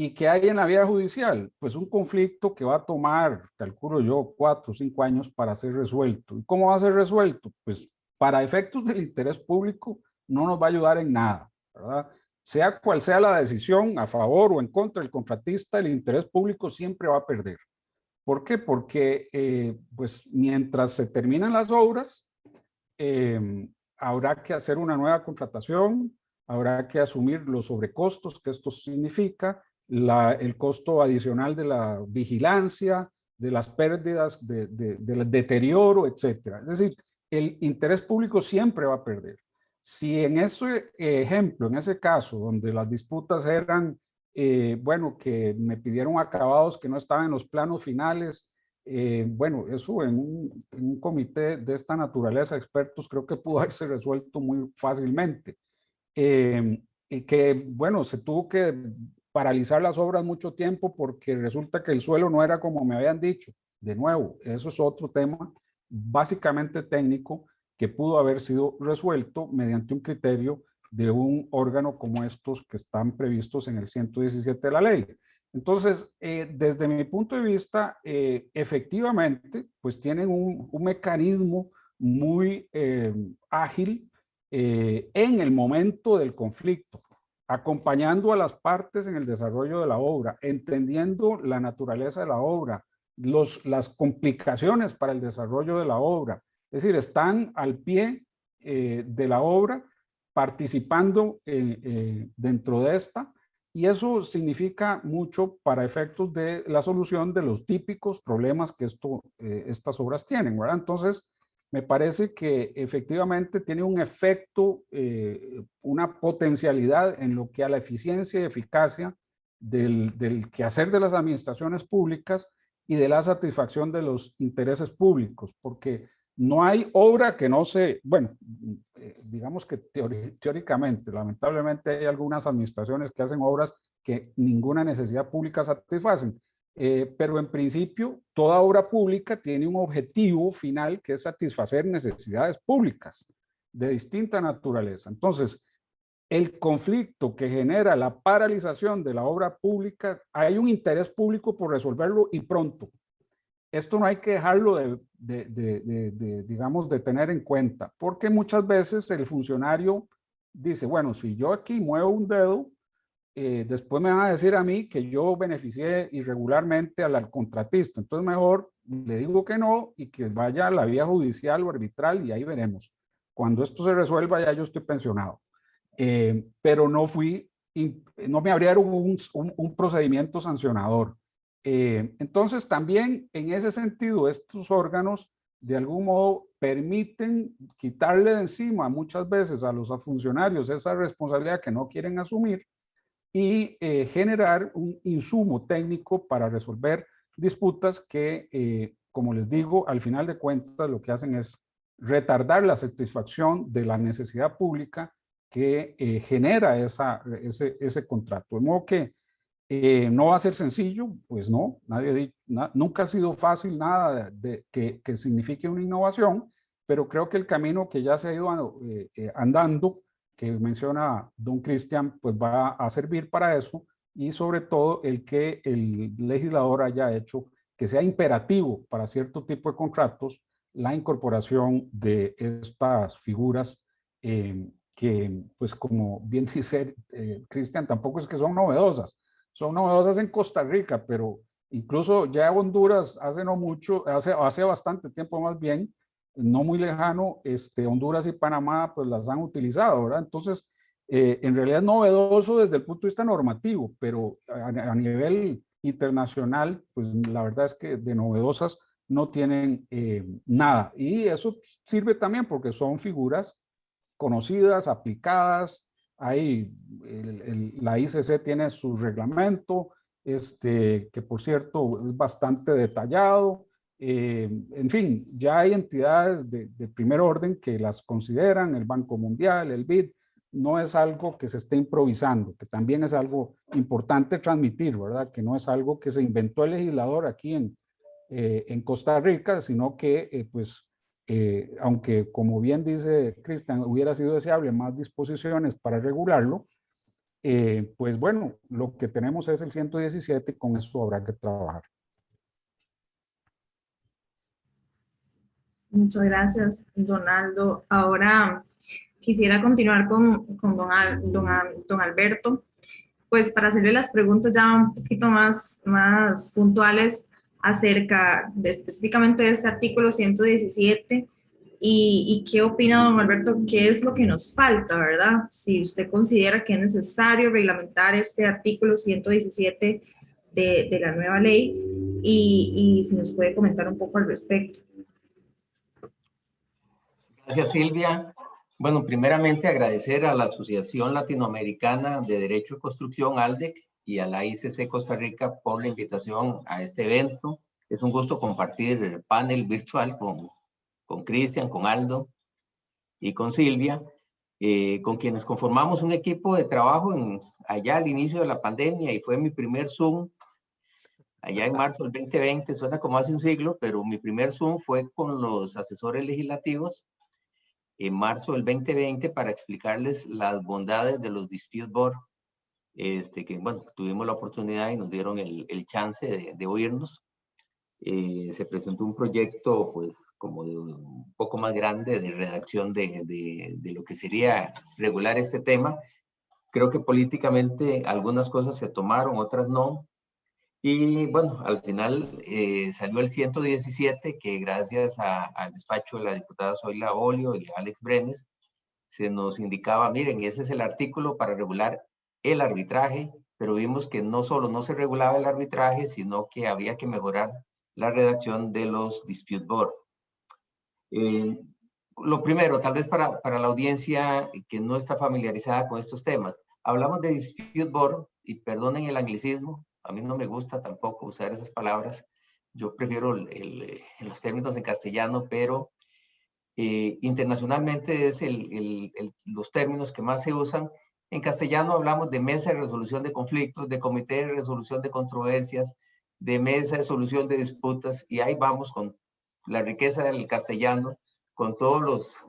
¿Y qué hay en la vía judicial? Pues un conflicto que va a tomar, calculo yo, 4 o 5 años para ser resuelto. ¿Y cómo va a ser resuelto? Pues para efectos del interés público no nos va a ayudar en nada, ¿verdad? Sea cual sea la decisión, a favor o en contra del contratista, el interés público siempre va a perder. ¿Por qué? Porque pues mientras se terminan las obras, habrá que hacer una nueva contratación, habrá que asumir los sobrecostos que esto significa, el costo adicional de la vigilancia, de las pérdidas, del deterioro, etcétera. Es decir, el interés público siempre va a perder. Si en ese ejemplo, en ese caso, donde las disputas eran, bueno, que me pidieron acabados que no estaban en los planos finales, bueno, eso en un comité de esta naturaleza de expertos creo que pudo haberse resuelto muy fácilmente. Y que, bueno, se tuvo que paralizar las obras mucho tiempo porque resulta que el suelo no era como me habían dicho. De nuevo, eso es otro tema básicamente técnico que pudo haber sido resuelto mediante un criterio de un órgano como estos que están previstos en el 117 de la ley. Entonces, desde mi punto de vista, efectivamente, pues tienen un mecanismo muy ágil en el momento del conflicto, acompañando a las partes en el desarrollo de la obra, entendiendo la naturaleza de la obra, las complicaciones para el desarrollo de la obra. Es decir, están al pie de la obra, participando dentro de esta, y eso significa mucho para efectos de la solución de los típicos problemas que estas obras tienen, ¿verdad? Entonces, me parece que efectivamente tiene un efecto, una potencialidad en lo que a la eficiencia y eficacia del quehacer de las administraciones públicas y de la satisfacción de los intereses públicos, porque no hay obra que no se, bueno, digamos que teóricamente, lamentablemente hay algunas administraciones que hacen obras que ninguna necesidad pública satisfacen, pero en principio toda obra pública tiene un objetivo final que es satisfacer necesidades públicas de distinta naturaleza. Entonces, el conflicto que genera la paralización de la obra pública, hay un interés público por resolverlo y pronto. Esto no hay que dejarlo digamos, de tener en cuenta, porque muchas veces el funcionario dice, bueno, si yo aquí muevo un dedo, después me van a decir a mí que yo beneficié irregularmente al contratista, entonces mejor le digo que no y que vaya a la vía judicial o arbitral y ahí veremos. Cuando esto se resuelva ya yo estoy pensionado. Pero no me abrieron un procedimiento sancionador. Entonces también en ese sentido estos órganos de algún modo permiten quitarle de encima muchas veces a los funcionarios esa responsabilidad que no quieren asumir y generar un insumo técnico para resolver disputas que, como les digo, al final de cuentas lo que hacen es retardar la satisfacción de la necesidad pública que genera ese contrato. De modo que no va a ser sencillo, pues no, nunca ha sido fácil nada que signifique una innovación, pero creo que el camino que ya se ha ido andando, que menciona don Cristian, pues va a servir para eso, y sobre todo el que el legislador haya hecho que sea imperativo para cierto tipo de contratos la incorporación de estas figuras que, pues como bien dice Cristian, tampoco es que son novedosas. Son novedosas en Costa Rica, pero incluso ya Honduras hace no mucho, hace bastante tiempo más bien, no muy lejano, Honduras y Panamá pues las han utilizado, ¿verdad? Entonces, en realidad es novedoso desde el punto de vista normativo, pero a nivel internacional, pues la verdad es que de novedosas no tienen nada. Y eso sirve también porque son figuras conocidas, aplicadas. Ahí la ICC tiene su reglamento, que por cierto es bastante detallado. En fin, ya hay entidades de primer orden que las consideran, el Banco Mundial, el BID. No es algo que se esté improvisando, que también es algo importante transmitir, ¿verdad? Que no es algo que se inventó el legislador aquí en Costa Rica, sino que pues aunque como bien dice Cristian, hubiera sido deseable más disposiciones para regularlo, pues bueno, lo que tenemos es el 117 y con eso habrá que trabajar. Muchas gracias, Donaldo. Ahora quisiera continuar con don Alberto, pues para hacerle las preguntas ya un poquito más puntuales acerca de específicamente de este artículo 117 y qué opina don Alberto, qué es lo que nos falta, ¿verdad? Si usted considera que es necesario reglamentar este artículo 117 de la nueva ley y si nos puede comentar un poco al respecto. Gracias, Silvia. Bueno, primeramente agradecer a la Asociación Latinoamericana de Derecho de Construcción, ALDEC, y a la ICC Costa Rica por la invitación a este evento. Es un gusto compartir el panel virtual con Cristian, con Aldo y con Silvia, con quienes conformamos un equipo de trabajo allá al inicio de la pandemia, y fue mi primer Zoom allá en marzo del 2020, suena como hace un siglo, pero mi primer Zoom fue con los asesores legislativos en marzo del 2020 para explicarles las bondades de los dispute board, que bueno, tuvimos la oportunidad y nos dieron el chance de oírnos. Se presentó un proyecto pues como de un poco más grande de redacción de lo que sería regular este tema. Creo que políticamente algunas cosas se tomaron, otras no. Y bueno, al final salió el 117, que gracias al despacho de la diputada Zoila Bolio y Alex Brenes, se nos indicaba, miren, ese es el artículo para regular el arbitraje, pero vimos que no solo no se regulaba el arbitraje, sino que había que mejorar la redacción de los dispute board. Lo primero, tal vez para la audiencia que no está familiarizada con estos temas, hablamos de dispute board, y perdonen el anglicismo, a mí no me gusta tampoco usar esas palabras, yo prefiero los términos en castellano, pero internacionalmente es los términos que más se usan. En castellano hablamos de mesa de resolución de conflictos, de comité de resolución de controversias, de mesa de solución de disputas, y ahí vamos con la riqueza del castellano, con todos los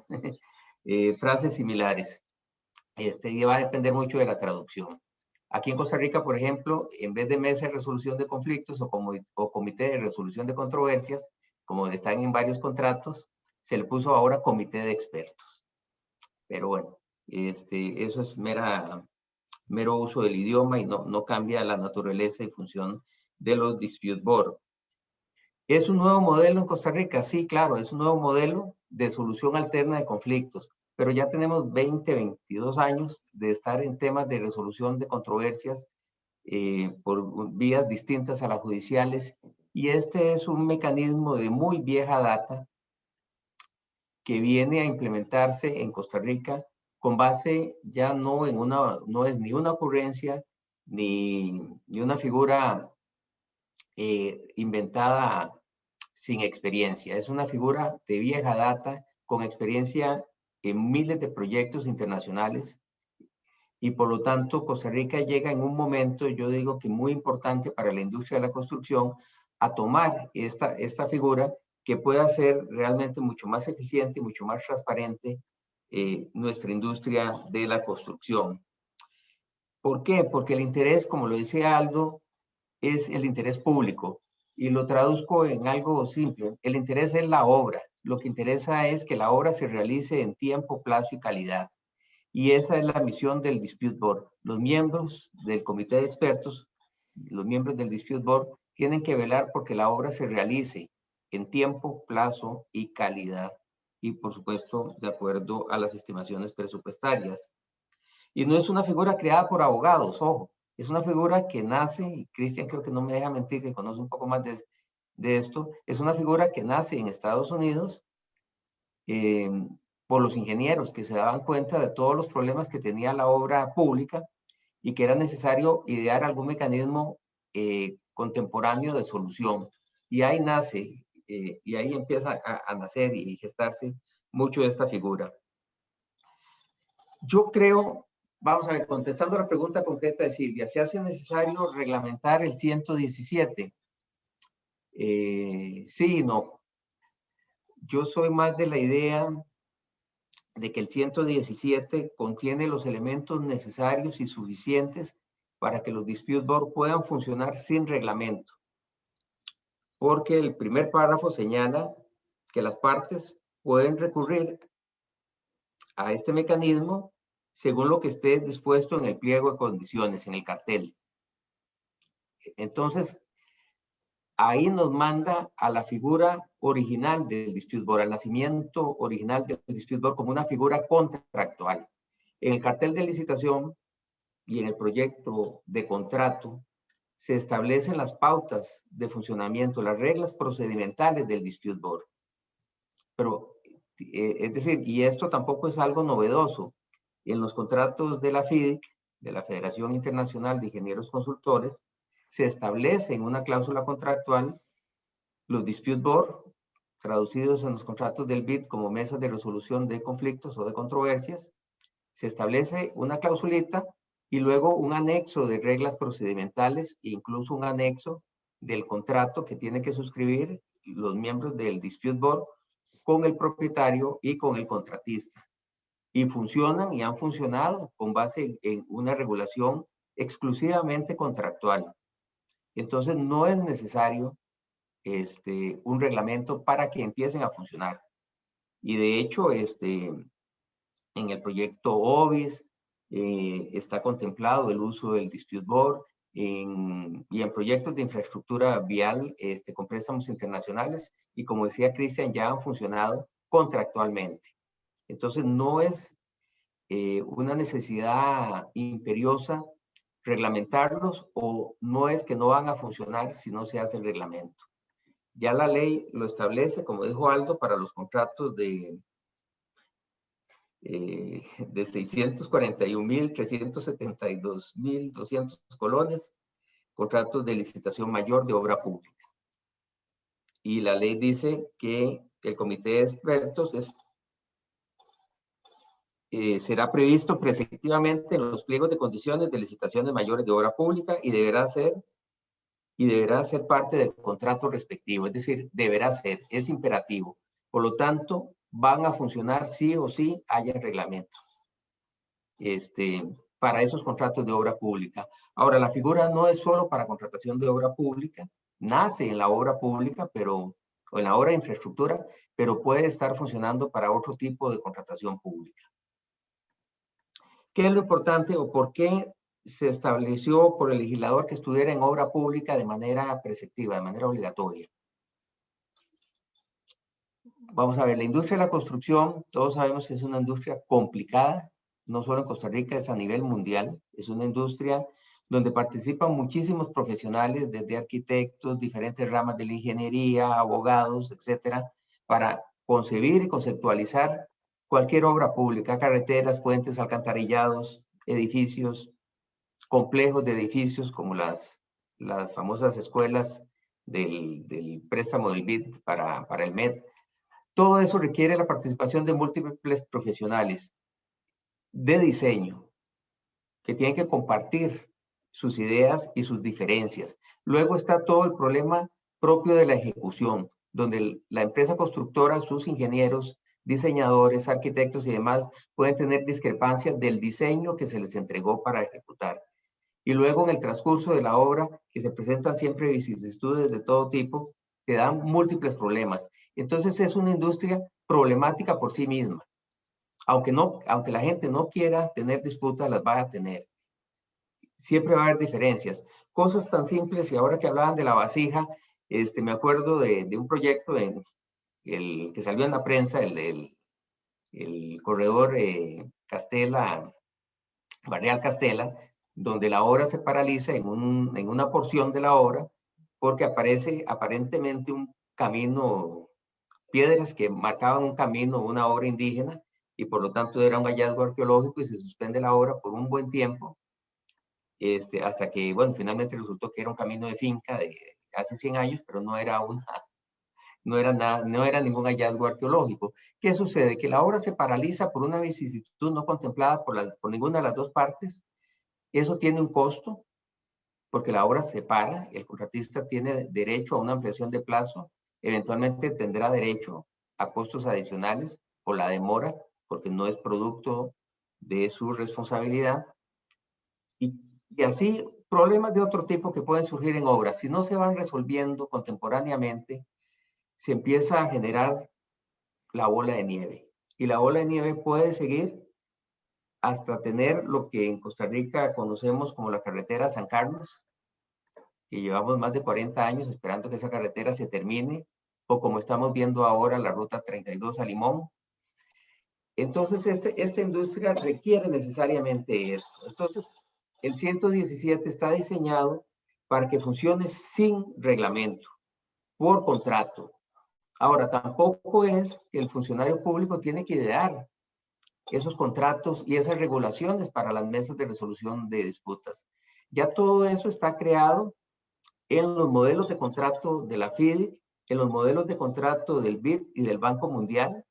frases similares. Y va a depender mucho de la traducción. Aquí en Costa Rica, por ejemplo, en vez de mesa de resolución de conflictos o comité de resolución de controversias, como están en varios contratos, se le puso ahora comité de expertos. Pero bueno, eso es mero uso del idioma y no cambia la naturaleza y función de los dispute board. ¿Es un nuevo modelo en Costa Rica? Sí, claro, es un nuevo modelo de solución alterna de conflictos, pero ya tenemos 22 años de estar en temas de resolución de controversias por vías distintas a las judiciales, y este es un mecanismo de muy vieja data que viene a implementarse en Costa Rica con base ya no es ni una ocurrencia ni una figura inventada sin experiencia. Es una figura de vieja data con experiencia en miles de proyectos internacionales y por lo tanto Costa Rica llega en un momento, yo digo que muy importante para la industria de la construcción, a tomar esta figura que pueda ser realmente mucho más eficiente y mucho más transparente nuestra industria de la construcción. ¿Por qué? Porque el interés, como lo decía Aldo, es el interés público. Y lo traduzco en algo simple. El interés es la obra. Lo que interesa es que la obra se realice en tiempo, plazo y calidad. Y esa es la misión del Dispute Board. Los miembros del comité de expertos, los miembros del Dispute Board, tienen que velar porque la obra se realice en tiempo, plazo y calidad. Y por supuesto, de acuerdo a las estimaciones presupuestarias. Y no es una figura creada por abogados, ojo. Es una figura que nace, y Cristian creo que no me deja mentir, que conoce un poco más de esto, es una figura que nace en Estados Unidos por los ingenieros que se daban cuenta de todos los problemas que tenía la obra pública y que era necesario idear algún mecanismo contemporáneo de solución. Y ahí nace, y ahí empieza a nacer y gestarse mucho de esta figura. Yo creo, vamos a ver, contestando la pregunta concreta de Silvia, ¿se hace necesario reglamentar el 117? Sí y no. Yo soy más de la idea de que el 117 contiene los elementos necesarios y suficientes para que los dispute board puedan funcionar sin reglamento. Porque el primer párrafo señala que las partes pueden recurrir a este mecanismo según lo que esté dispuesto en el pliego de condiciones, en el cartel. Entonces, ahí nos manda a la figura original del dispute board, al nacimiento original del dispute board como una figura contractual. En el cartel de licitación y en el proyecto de contrato se establecen las pautas de funcionamiento, las reglas procedimentales del dispute board. Pero, es decir, y esto tampoco es algo novedoso. En los contratos de la FIDIC, de la Federación Internacional de Ingenieros Consultores, se establece en una cláusula contractual los dispute board, traducidos en los contratos del BID como mesas de resolución de conflictos o de controversias. Se establece una clausulita y luego un anexo de reglas procedimentales e incluso un anexo del contrato que tienen que suscribir los miembros del dispute board con el propietario y con el contratista. Y funcionan y han funcionado con base en una regulación exclusivamente contractual. Entonces no es necesario un reglamento para que empiecen a funcionar. Y de hecho, en el proyecto OBIS está contemplado el uso del dispute board y en proyectos de infraestructura vial con préstamos internacionales y como decía Cristian, ya han funcionado contractualmente. Entonces no es una necesidad imperiosa reglamentarlos o no es que no van a funcionar si no se hace el reglamento. Ya la ley lo establece, como dijo Aldo, para los contratos de 641.372.200 colones, contratos de licitación mayor de obra pública. Y la ley dice que el comité de expertos será previsto preceptivamente en los pliegos de condiciones de licitaciones mayores de obra pública y deberá ser parte del contrato respectivo, es decir, deberá ser, es imperativo. Por lo tanto, van a funcionar sí o sí haya reglamento para esos contratos de obra pública. Ahora, la figura no es solo para contratación de obra pública, nace en la obra pública, o en la obra de infraestructura, pero puede estar funcionando para otro tipo de contratación pública. ¿Qué es lo importante o por qué se estableció por el legislador que estuviera en obra pública de manera preceptiva, de manera obligatoria? Vamos a ver, la industria de la construcción, todos sabemos que es una industria complicada, no solo en Costa Rica, es a nivel mundial. Es una industria donde participan muchísimos profesionales, desde arquitectos, diferentes ramas de la ingeniería, abogados, etcétera, para concebir y conceptualizar cualquier obra pública, carreteras, puentes, alcantarillados, edificios, complejos de edificios como las famosas escuelas del préstamo del BID para el MED. Todo eso requiere la participación de múltiples profesionales de diseño que tienen que compartir sus ideas y sus diferencias. Luego está todo el problema propio de la ejecución, donde la empresa constructora, sus ingenieros, diseñadores, arquitectos y demás pueden tener discrepancias del diseño que se les entregó para ejecutar. Y luego en el transcurso de la obra, que se presentan siempre vicisitudes de todo tipo, que dan múltiples problemas. Entonces es una industria problemática por sí misma. Aunque la gente no quiera tener disputas, las va a tener. Siempre va a haber diferencias. Cosas tan simples, y ahora que hablaban de la vasija, me acuerdo de un proyecto que salió en la prensa, el corredor Barrial Castela, donde la obra se paraliza en una porción de la obra, porque aparece aparentemente un camino, piedras que marcaban un camino, una obra indígena, y por lo tanto era un hallazgo arqueológico y se suspende la obra por un buen tiempo, hasta que, bueno, finalmente resultó que era un camino de finca de hace 100 años, pero no era ningún hallazgo arqueológico. ¿Qué sucede? Que la obra se paraliza por una vicisitud no contemplada por ninguna de las dos partes. Eso tiene un costo, porque la obra se para, el contratista tiene derecho a una ampliación de plazo, eventualmente tendrá derecho a costos adicionales por la demora, porque no es producto de su responsabilidad. Y así, problemas de otro tipo que pueden surgir en obras, si no se van resolviendo contemporáneamente, se empieza a generar la bola de nieve. Y la bola de nieve puede seguir hasta tener lo que en Costa Rica conocemos como la carretera San Carlos, que llevamos más de 40 años esperando que esa carretera se termine, o como estamos viendo ahora la ruta 32 a Limón. Entonces, esta industria requiere necesariamente esto. Entonces, el 117 está diseñado para que funcione sin reglamento, por contrato. Ahora, tampoco es que el funcionario público tiene que idear esos contratos y esas regulaciones para las mesas de resolución de disputas. Ya todo eso está creado en los modelos de contrato de la FIDIC, en los modelos de contrato del BID y del Banco Mundial,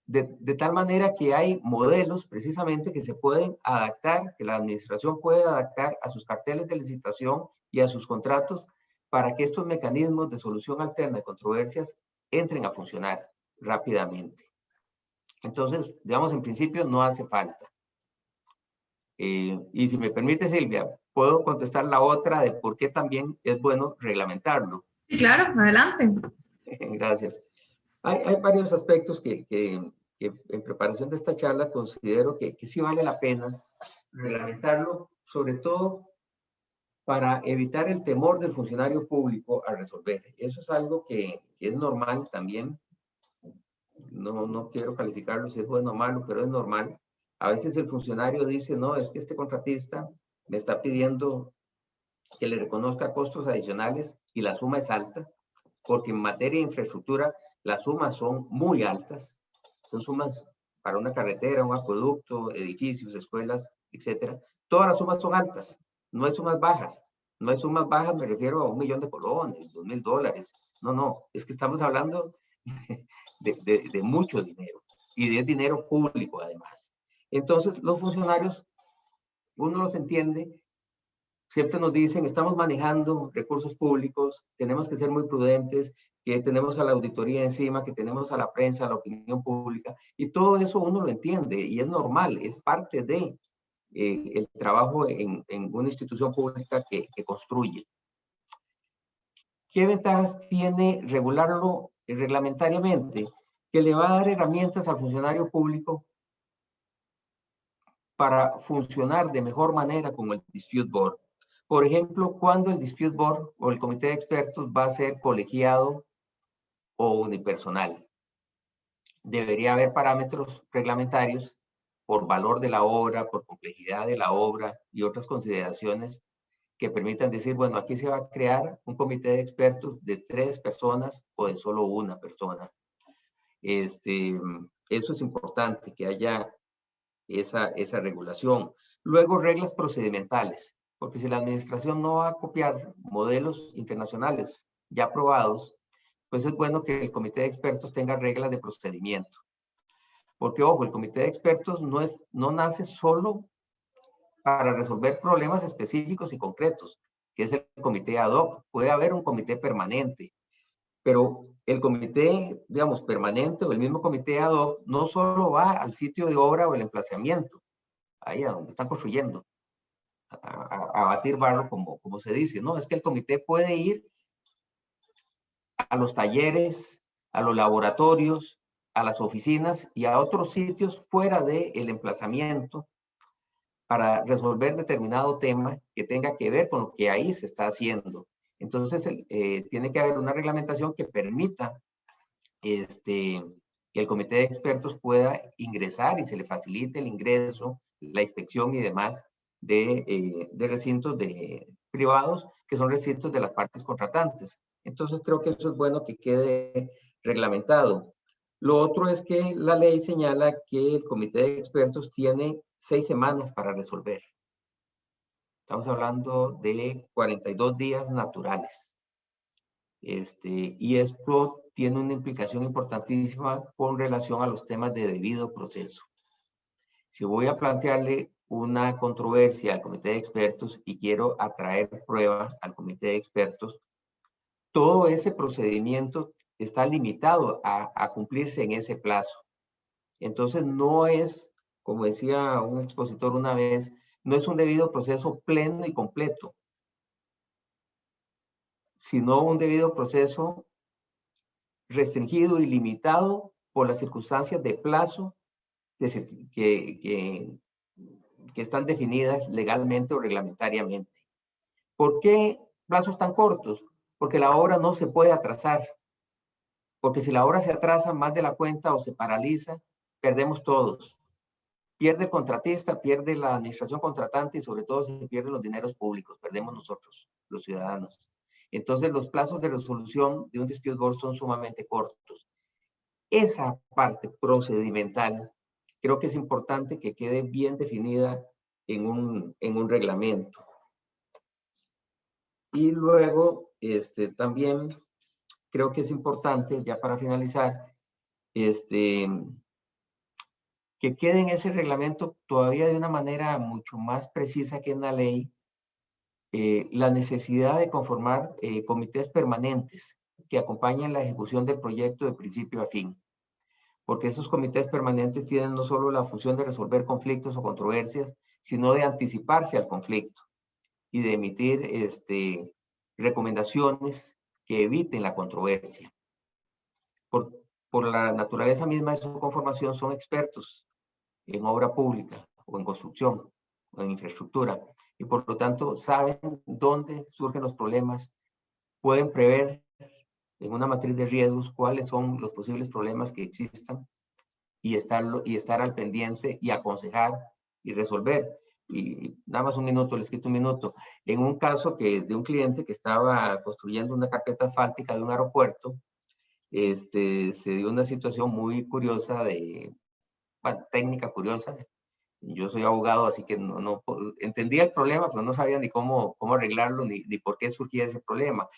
de tal manera que hay modelos precisamente que se pueden adaptar, que la administración puede adaptar a sus carteles de licitación y a sus contratos para que estos mecanismos de solución alterna de controversias entren a funcionar rápidamente. Entonces, digamos, en principio no hace falta. Y si me permite, Silvia, puedo contestar la otra de por qué también es bueno reglamentarlo. Sí, claro, adelante. Gracias. Hay varios aspectos que en preparación de esta charla considero que sí vale la pena reglamentarlo, sobre todo para evitar el temor del funcionario público a resolver. Eso es algo que es normal también. No quiero calificarlo si es bueno o malo, pero es normal. A veces el funcionario dice, no, es que este contratista me está pidiendo que le reconozca costos adicionales y la suma es alta, porque en materia de infraestructura las sumas son muy altas. Son sumas para una carretera, un acueducto, edificios, escuelas, etcétera. Todas las sumas son altas, no hay sumas bajas. No hay sumas bajas, me refiero a 1 millón de colones, $2,000. No, es que estamos hablando de mucho dinero y de dinero público además. Entonces, los funcionarios, uno los entiende, siempre nos dicen, estamos manejando recursos públicos, tenemos que ser muy prudentes, que tenemos a la auditoría encima, que tenemos a la prensa, a la opinión pública, y todo eso uno lo entiende y es normal, es parte de el trabajo en una institución pública que construye. ¿Qué ventajas tiene regularlo reglamentariamente? Que le va a dar herramientas al funcionario público para funcionar de mejor manera con el Dispute Board. Por ejemplo, cuando el Dispute Board o el comité de expertos va a ser colegiado o unipersonal. Debería haber parámetros reglamentarios por valor de la obra, por complejidad de la obra y otras consideraciones que permitan decir, bueno, aquí se va a crear un comité de expertos de 3 personas o de solo 1 persona. Eso es importante, que haya esa regulación. Luego, reglas procedimentales, porque si la administración no va a copiar modelos internacionales ya aprobados, pues es bueno que el comité de expertos tenga reglas de procedimiento. Porque, ojo, el comité de expertos no nace solo para resolver problemas específicos y concretos, que es el comité ad hoc. Puede haber un comité permanente, pero el comité, digamos, permanente o el mismo comité ad hoc no solo va al sitio de obra o el emplazamiento, ahí a donde están construyendo, a batir barro, como se dice, ¿no? Es que el comité puede ir a los talleres, a los laboratorios, a las oficinas y a otros sitios fuera del emplazamiento para resolver determinado tema que tenga que ver con lo que ahí se está haciendo. Entonces, tiene que haber una reglamentación que permita que el comité de expertos pueda ingresar y se le facilite el ingreso, la inspección y demás de recintos privados que son recintos de las partes contratantes. Entonces, creo que eso es bueno que quede reglamentado. Lo otro es que la ley señala que el comité de expertos tiene 6 semanas para resolver. Estamos hablando de 42 días naturales. Y esto tiene una implicación importantísima con relación a los temas de debido proceso. Si voy a plantearle una controversia al comité de expertos y quiero atraer prueba al comité de expertos, todo ese procedimiento está limitado a cumplirse en ese plazo. Entonces no es, como decía un expositor una vez, no es un debido proceso pleno y completo, sino un debido proceso restringido y limitado por las circunstancias de plazo que están definidas legalmente o reglamentariamente. ¿Por qué plazos tan cortos? Porque la obra no se puede atrasar. Porque si la obra se atrasa más de la cuenta o se paraliza, perdemos todos. Pierde el contratista, pierde la administración contratante y sobre todo se pierden los dineros públicos, perdemos nosotros, los ciudadanos. Entonces los plazos de resolución de un dispute board son sumamente cortos. Esa parte procedimental creo que es importante que quede bien definida en un reglamento. Y luego también creo que es importante, ya para finalizar, que quede en ese reglamento todavía de una manera mucho más precisa que en la ley, la necesidad de conformar comités permanentes que acompañen la ejecución del proyecto de principio a fin. Porque esos comités permanentes tienen no solo la función de resolver conflictos o controversias, sino de anticiparse al conflicto y de emitir recomendaciones que eviten la controversia. Por la naturaleza misma de su conformación, son expertos en obra pública o en construcción o en infraestructura y por lo tanto saben dónde surgen los problemas, pueden prever en una matriz de riesgos cuáles son los posibles problemas que existan y estar al pendiente y aconsejar y resolver. Y nada más un minuto, les quito un minuto. En un caso de un cliente que estaba construyendo una carpeta asfáltica de un aeropuerto, se dio una situación muy curiosa técnica curiosa. Yo soy abogado, así que no entendía el problema, pero no sabía ni cómo arreglarlo, ni por qué surgía ese problema.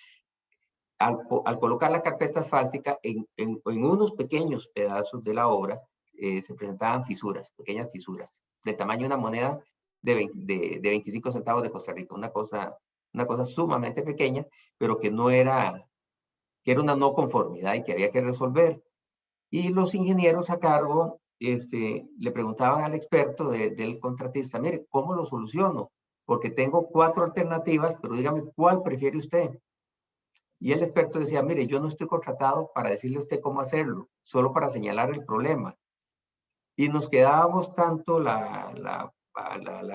Al colocar la carpeta asfáltica en unos pequeños pedazos de la obra, se presentaban fisuras, pequeñas fisuras, del tamaño de una moneda de 25 centavos de Costa Rica, una cosa sumamente pequeña, pero que era una no conformidad y que había que resolver. Y los ingenieros a cargo le preguntaban al experto del contratista, mire, ¿cómo lo soluciono? Porque tengo 4 alternativas, pero dígame, ¿cuál prefiere usted? Y el experto decía, mire, yo no estoy contratado para decirle a usted cómo hacerlo, solo para señalar el problema. Y nos quedábamos tanto la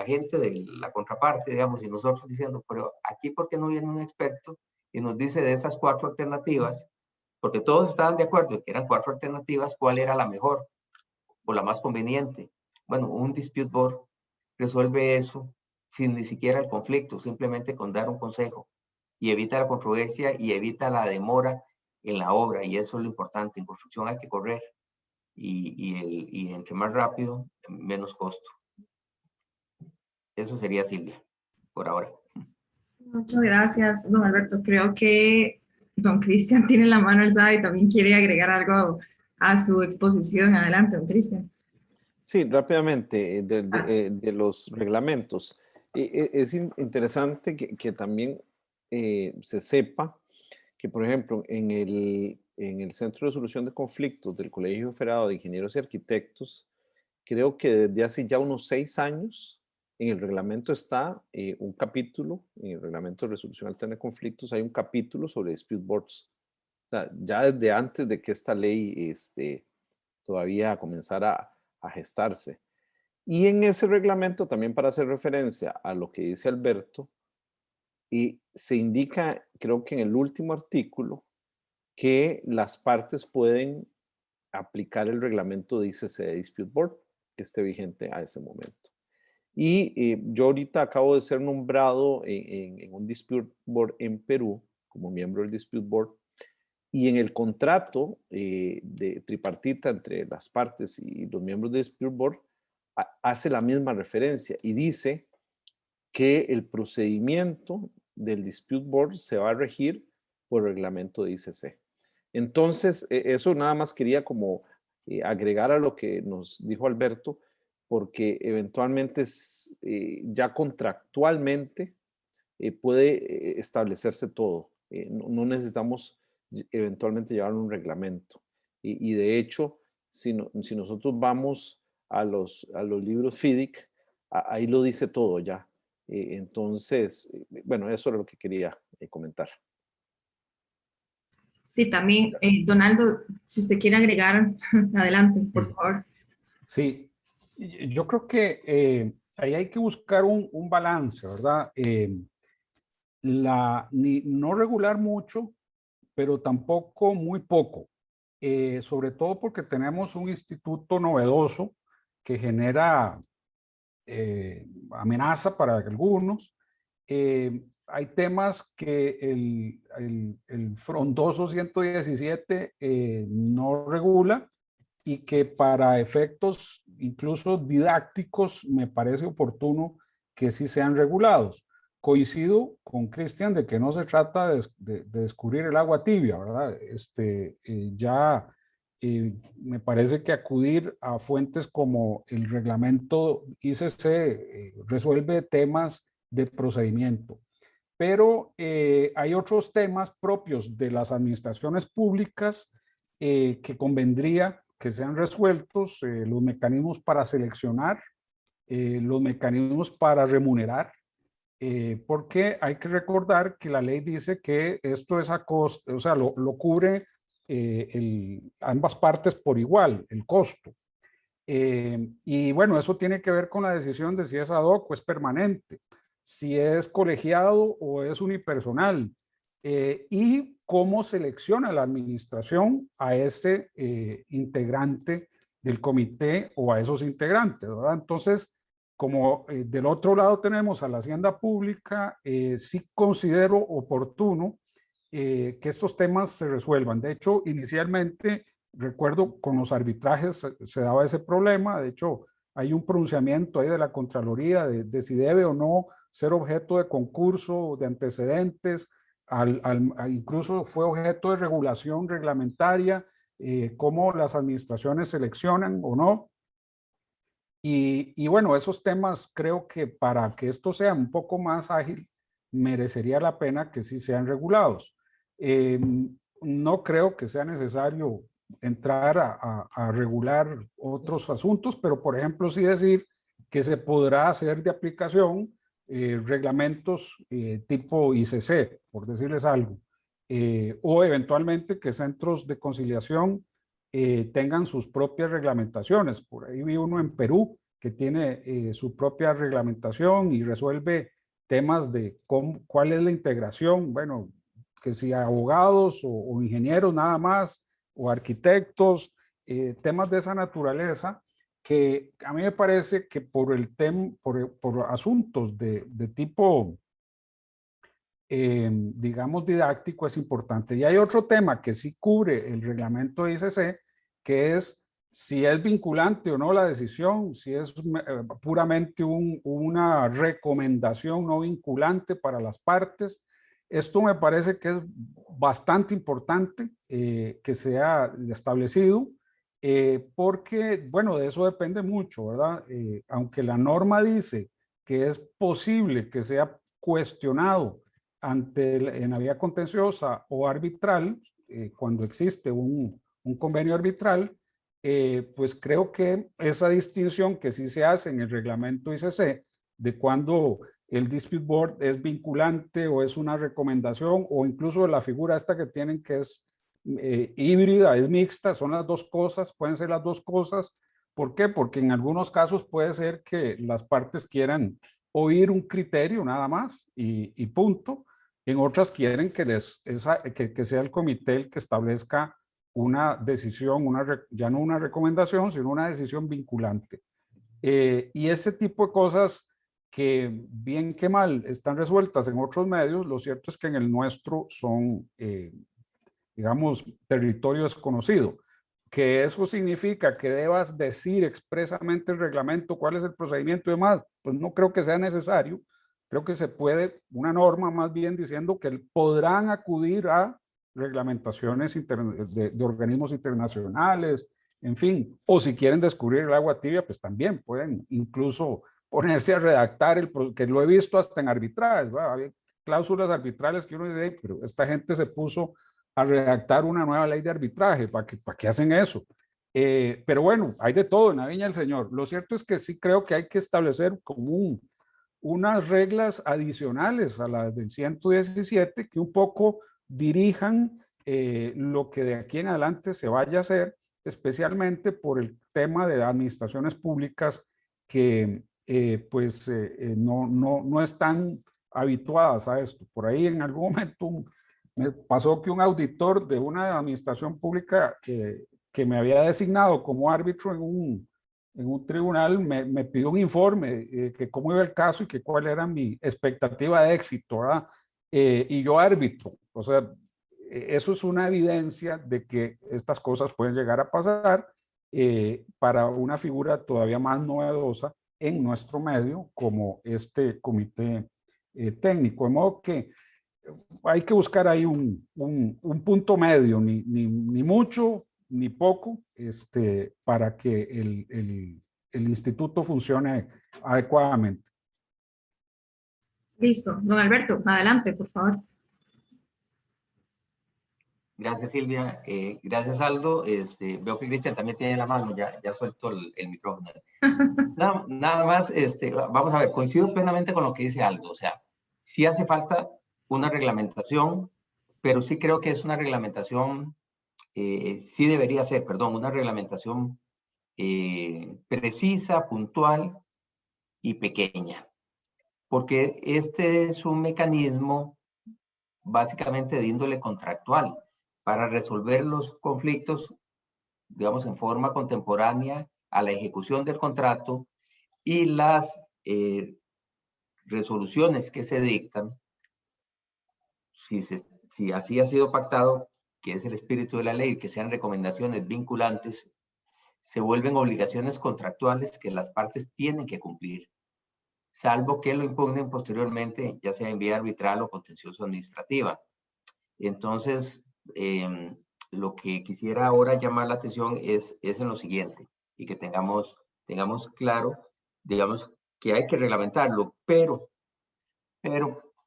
gente de la contraparte, digamos, y nosotros diciendo, pero aquí, ¿por qué no viene un experto y nos dice de esas 4 alternativas? Porque todos estaban de acuerdo en que eran 4 alternativas, ¿cuál era la mejor o la más conveniente? Bueno, un dispute board resuelve eso sin ni siquiera el conflicto, simplemente con dar un consejo y evita la controversia y evita la demora en la obra, y eso es lo importante. En construcción hay que correr, y entre más rápido, menos costo. Eso sería, Silvia, por ahora. Muchas gracias, don Alberto. Creo que don Cristian tiene la mano alzada y también quiere agregar algo a su exposición. Adelante, don Cristian. Sí, rápidamente, de los reglamentos. Es interesante que también se sepa que, por ejemplo, en el Centro de Solución de Conflictos del Colegio Federado de Ingenieros y Arquitectos, creo que desde hace ya unos 6 años, en el reglamento está un capítulo, en el reglamento de resolución alterna de conflictos, hay un capítulo sobre dispute boards. O sea, ya desde antes de que esta ley todavía comenzara a gestarse. Y en ese reglamento, también para hacer referencia a lo que dice Alberto, se indica, creo que en el último artículo, que las partes pueden aplicar el reglamento de ICC de Dispute Board, que esté vigente a ese momento. Y yo ahorita acabo de ser nombrado en un Dispute Board en Perú, como miembro del Dispute Board, y en el contrato de tripartita entre las partes y los miembros de Dispute Board, hace la misma referencia y dice que el procedimiento del Dispute Board se va a regir por el reglamento de ICC. Entonces, eso nada más quería como agregar a lo que nos dijo Alberto, porque eventualmente ya contractualmente puede establecerse todo. No necesitamos eventualmente llevar un reglamento. Y de hecho, si nosotros vamos a los libros FIDIC, ahí lo dice todo ya. Entonces, bueno, eso era lo que quería comentar. Sí, también, Donaldo, si usted quiere agregar, adelante, por favor. Sí, yo creo que ahí hay que buscar un balance, ¿verdad? No regular mucho, pero tampoco muy poco. Sobre todo porque tenemos un instituto novedoso que genera amenaza para algunos. Hay temas que el frondoso 117 no regula y que para efectos incluso didácticos me parece oportuno que sí sean regulados. Coincido con Cristian de que no se trata de descubrir el agua tibia, ¿verdad? Me parece que acudir a fuentes como el reglamento ICC resuelve temas de procedimiento. Pero hay otros temas propios de las administraciones públicas que convendría que sean resueltos, los mecanismos para seleccionar, los mecanismos para remunerar, porque hay que recordar que la ley dice que esto es a costo, o sea, lo cubre ambas partes por igual, el costo. Y bueno, eso tiene que ver con la decisión de si es ad hoc o es permanente, si es colegiado o es unipersonal, y cómo selecciona la administración a ese integrante del comité o a esos integrantes, ¿verdad? Entonces, como del otro lado tenemos a la hacienda pública, sí considero oportuno que estos temas se resuelvan. De hecho, inicialmente, recuerdo con los arbitrajes se daba ese problema. De hecho, hay un pronunciamiento ahí de la Contraloría de si debe o no ser objeto de concurso, de antecedentes, incluso fue objeto de regulación reglamentaria, cómo las administraciones seleccionan o no. Y bueno, esos temas creo que para que esto sea un poco más ágil, merecería la pena que sí sean regulados. No creo que sea necesario entrar a regular otros asuntos, pero por ejemplo sí decir que se podrá hacer de aplicación reglamentos tipo ICC, por decirles algo, o eventualmente que centros de conciliación tengan sus propias reglamentaciones. Por ahí vi uno en Perú que tiene su propia reglamentación y resuelve temas de cuál es la integración, bueno, que si abogados o ingenieros nada más, o arquitectos, temas de esa naturaleza, que a mí me parece que por asuntos de tipo digamos, didáctico es importante. Y hay otro tema que sí cubre el reglamento ICC, que es si es vinculante o no la decisión, si es puramente una recomendación no vinculante para las partes. Esto me parece que es bastante importante que sea establecido, porque, bueno, de eso depende mucho, ¿verdad? Aunque la norma dice que es posible que sea cuestionado en la vía contenciosa o arbitral, cuando existe un convenio arbitral, pues creo que esa distinción que sí se hace en el reglamento ICC de cuando el dispute board es vinculante o es una recomendación, o incluso la figura esta que tienen que es híbrida, es mixta, son las dos cosas, pueden ser las dos cosas. ¿Por qué? Porque en algunos casos puede ser que las partes quieran oír un criterio nada más y punto. En otras quieren que sea el comité el que establezca una decisión, ya no una recomendación, sino una decisión vinculante. Y ese tipo de cosas que bien que mal están resueltas en otros medios, lo cierto es que en el nuestro son, digamos, territorio desconocido. Que eso significa que debas decir expresamente el reglamento, cuál es el procedimiento y demás, pues no creo que sea necesario. Creo que se puede, una norma más bien diciendo que podrán acudir a reglamentaciones de organismos internacionales, en fin, o si quieren descubrir el agua tibia, pues también pueden incluso ponerse a redactar, que lo he visto hasta en arbitrajes, ¿verdad? Hay cláusulas arbitrales que uno dice, pero esta gente se puso a redactar una nueva ley de arbitraje, ¿para qué hacen eso? Pero bueno, hay de todo en la viña del Señor. Lo cierto es que sí creo que hay que establecer como unas reglas adicionales a las del 117 que un poco dirijan lo que de aquí en adelante se vaya a hacer, especialmente por el tema de administraciones públicas que no están habituadas a esto. Por ahí en algún momento me pasó que un auditor de una administración pública que me había designado como árbitro en un tribunal me pidió un informe, que cómo iba el caso y que cuál era mi expectativa de éxito, ¿verdad? Y yo árbitro. O sea, eso es una evidencia de que estas cosas pueden llegar a pasar para una figura todavía más novedosa en nuestro medio como este comité técnico. De modo que hay que buscar ahí un punto medio, ni mucho ni poco, para que el instituto funcione adecuadamente. Listo. Don Alberto, adelante, por favor. Gracias, Silvia. Gracias, Aldo. Veo que Cristian también tiene la mano, ya suelto el micrófono. Nada más, vamos a ver, coincido plenamente con lo que dice Aldo. O sea, sí hace falta una reglamentación, pero sí creo que es una reglamentación, sí debería ser, perdón, una reglamentación precisa, puntual y pequeña. Porque este es un mecanismo básicamente de índole contractual para resolver los conflictos, digamos, en forma contemporánea a la ejecución del contrato, y las resoluciones que se dictan, si así ha sido pactado, que es el espíritu de la ley, que sean recomendaciones vinculantes, se vuelven obligaciones contractuales que las partes tienen que cumplir, salvo que lo impugnen posteriormente, ya sea en vía arbitral o contencioso administrativa. Entonces, lo que quisiera ahora llamar la atención es en lo siguiente, y que tengamos claro, digamos, que hay que reglamentarlo, pero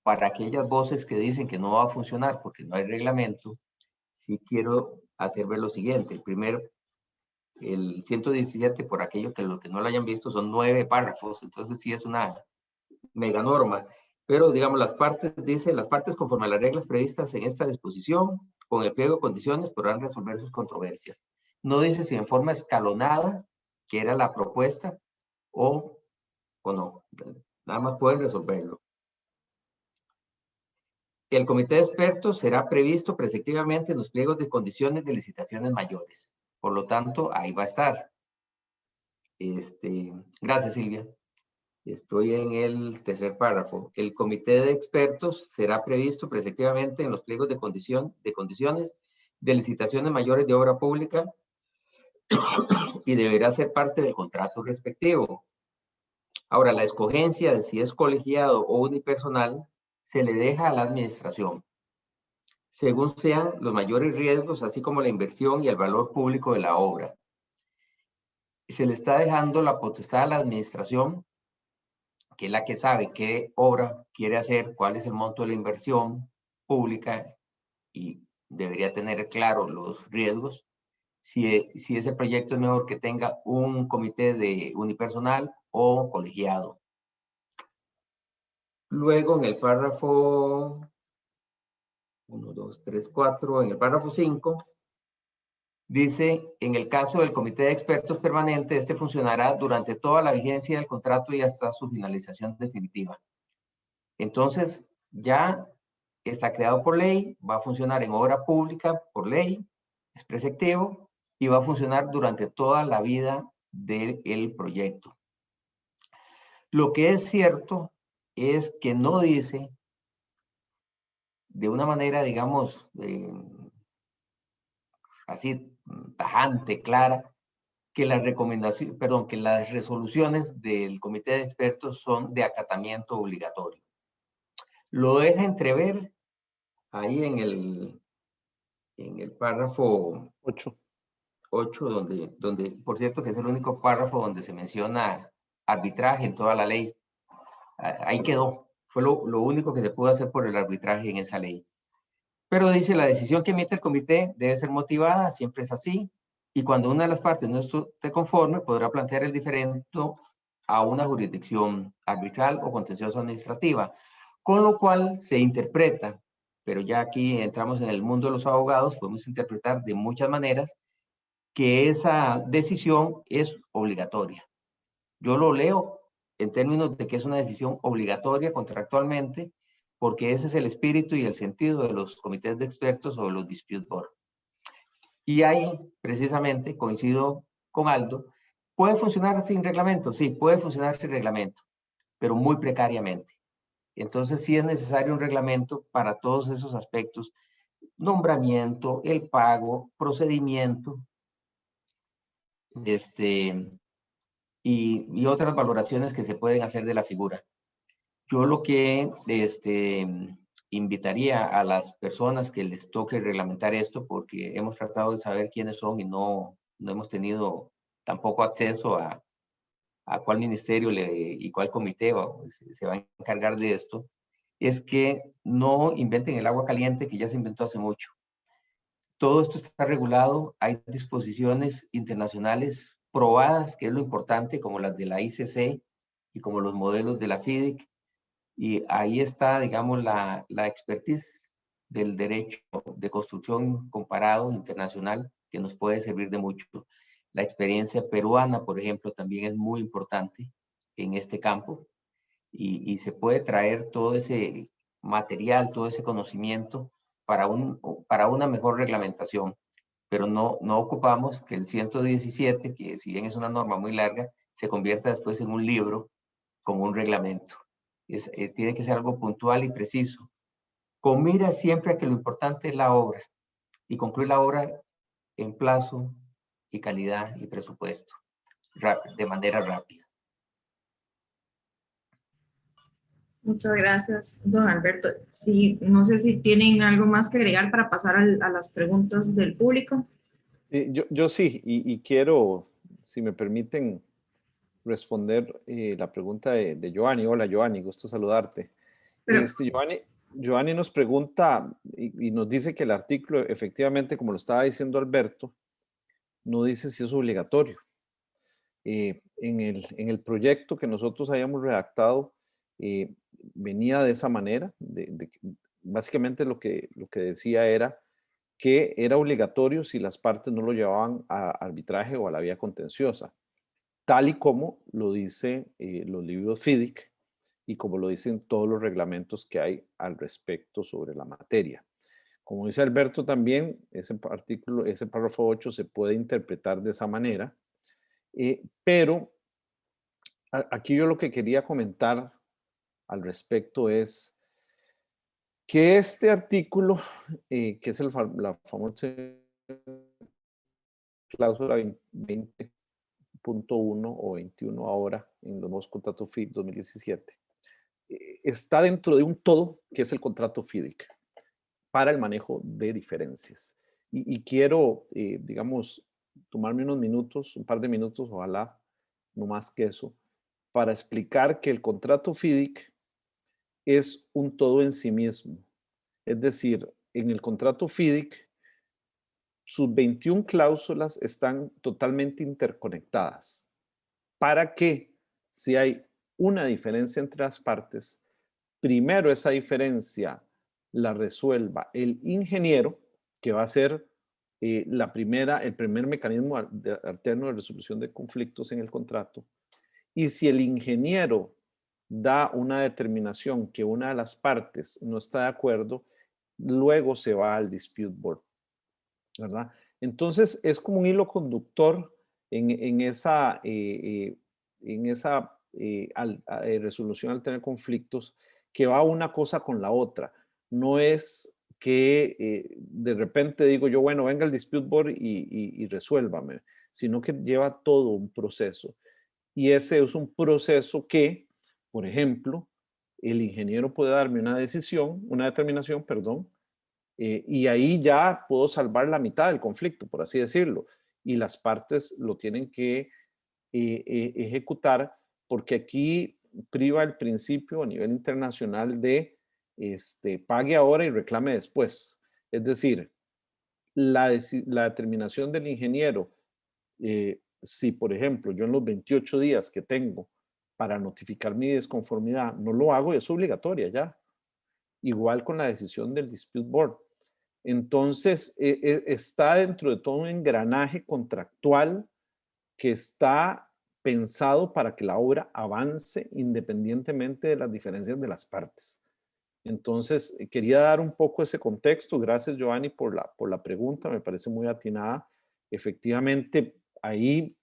para aquellas voces que dicen que no va a funcionar porque no hay reglamento, sí quiero hacer ver lo siguiente. El 117, por aquello que los que no lo hayan visto, son 9 párrafos, entonces sí es una mega norma. Pero, digamos, las partes conforme a las reglas previstas en esta disposición, con el pliego de condiciones, podrán resolver sus controversias. No dice si en forma escalonada, que era la propuesta, o no. Nada más pueden resolverlo. El comité de expertos será previsto preceptivamente en los pliegos de condiciones de licitaciones mayores. Por lo tanto, ahí va a estar. Gracias, Silvia. Estoy en el tercer párrafo. El comité de expertos será previsto preceptivamente en los pliegos de condiciones de licitaciones mayores de obra pública y deberá ser parte del contrato respectivo. Ahora, la escogencia de si es colegiado o unipersonal se le deja a la administración, según sean los mayores riesgos, así como la inversión y el valor público de la obra. Se le está dejando la potestad a la administración, que es la que sabe qué obra quiere hacer, cuál es el monto de la inversión pública y debería tener claro los riesgos. Si ese proyecto es mejor que tenga un comité de unipersonal o colegiado. Luego en el párrafo 1, 2, 3, 4, en el párrafo 5, dice, en el caso del comité de expertos permanente, este funcionará durante toda la vigencia del contrato y hasta su finalización definitiva. Entonces, ya está creado por ley, va a funcionar en obra pública por ley, es preceptivo, y va a funcionar durante toda la vida del proyecto. Lo que es cierto es que no dice de una manera, digamos, así tajante, clara, que las recomendaciones, perdón, que las resoluciones del comité de expertos son de acatamiento obligatorio. Lo deja entrever ahí en el párrafo 8. donde, por cierto, que es el único párrafo donde se menciona arbitraje en toda la ley. Ahí quedó. Fue lo único que se pudo hacer por el arbitraje en esa ley. Pero dice, la decisión que emite el comité debe ser motivada, siempre es así, y cuando una de las partes no esté conforme, podrá plantear el diferendo a una jurisdicción arbitral o contencioso administrativa, con lo cual se interpreta, pero ya aquí entramos en el mundo de los abogados, podemos interpretar de muchas maneras que esa decisión es obligatoria. Yo lo leo en términos de que es una decisión obligatoria contractualmente, porque ese es el espíritu y el sentido de los comités de expertos o de los dispute board. Y ahí, precisamente, coincido con Aldo, ¿puede funcionar sin reglamento? Sí, puede funcionar sin reglamento, pero muy precariamente. Entonces sí es necesario un reglamento para todos esos aspectos, nombramiento, el pago, procedimiento, y otras valoraciones que se pueden hacer de la figura. Yo lo que invitaría a las personas que les toque reglamentar esto, porque hemos tratado de saber quiénes son y no hemos tenido tampoco acceso a cuál ministerio y cuál comité se va a encargar de esto, es que no inventen el agua caliente que ya se inventó hace mucho. Todo esto está regulado, hay disposiciones internacionales probadas, que es lo importante, como las de la ICC y como los modelos de la FIDIC, y ahí está, digamos, la expertise del derecho de construcción comparado internacional que nos puede servir de mucho. La experiencia peruana, por ejemplo, también es muy importante en este campo y se puede traer todo ese material, todo ese conocimiento para una mejor reglamentación. Pero no ocupamos que el 117, que si bien es una norma muy larga, se convierta después en un libro como un reglamento. Tiene que ser algo puntual y preciso. Con mira siempre a que lo importante es la obra y concluir la obra en plazo y calidad y presupuesto, de manera rápida. Muchas gracias, don Alberto. Sí, no sé si tienen algo más que agregar para pasar a las preguntas del público. Yo sí, y quiero, si me permiten, responder la pregunta de Giovanni. Hola, Giovanni, gusto saludarte. Pero, Giovanni nos pregunta y nos dice que el artículo, efectivamente, como lo estaba diciendo Alberto, no dice si es obligatorio. En el proyecto que nosotros habíamos redactado, venía de esa manera. Básicamente lo que decía era que era obligatorio si las partes no lo llevaban a arbitraje o a la vía contenciosa, tal y como lo dice los libros FIDIC y como lo dicen todos los reglamentos que hay al respecto sobre la materia. Como dice Alberto también, ese párrafo 8 se puede interpretar de esa manera, pero aquí yo lo que quería comentar al respecto es que este artículo, que es la famosa cláusula 20.1 o 21 ahora en los nuevos contratos FIDIC 2017, está dentro de un todo que es el contrato FIDIC para el manejo de diferencias. Y quiero, digamos, tomarme unos minutos, un par de minutos, ojalá, no más que eso, para explicar que el contrato FIDIC es un todo en sí mismo. Es decir, en el contrato FIDIC, sus 21 cláusulas están totalmente interconectadas para que, si hay una diferencia entre las partes, primero esa diferencia la resuelva el ingeniero, que va a ser el primer mecanismo alterno de resolución de conflictos en el contrato. Y si el ingeniero da una determinación que una de las partes no está de acuerdo, luego se va al dispute board, ¿verdad? Entonces es como un hilo conductor en esa resolución al tener conflictos, que va una cosa con la otra. No es que de repente digo yo, bueno, venga el dispute board y resuélvame, sino que lleva todo un proceso. Y ese es un proceso que, por ejemplo, el ingeniero puede darme una determinación, perdón, y ahí ya puedo salvar la mitad del conflicto, por así decirlo. Y las partes lo tienen que ejecutar, porque aquí priva el principio a nivel internacional de pague ahora y reclame después. Es decir, la determinación del ingeniero, si por ejemplo yo en los 28 días que tengo para notificar mi desconformidad no lo hago, es obligatoria ya. Igual con la decisión del dispute board. Entonces, está dentro de todo un engranaje contractual que está pensado para que la obra avance independientemente de las diferencias de las partes. Entonces, quería dar un poco ese contexto. Gracias, Giovanni, por la pregunta. Me parece muy atinada. Efectivamente, ahí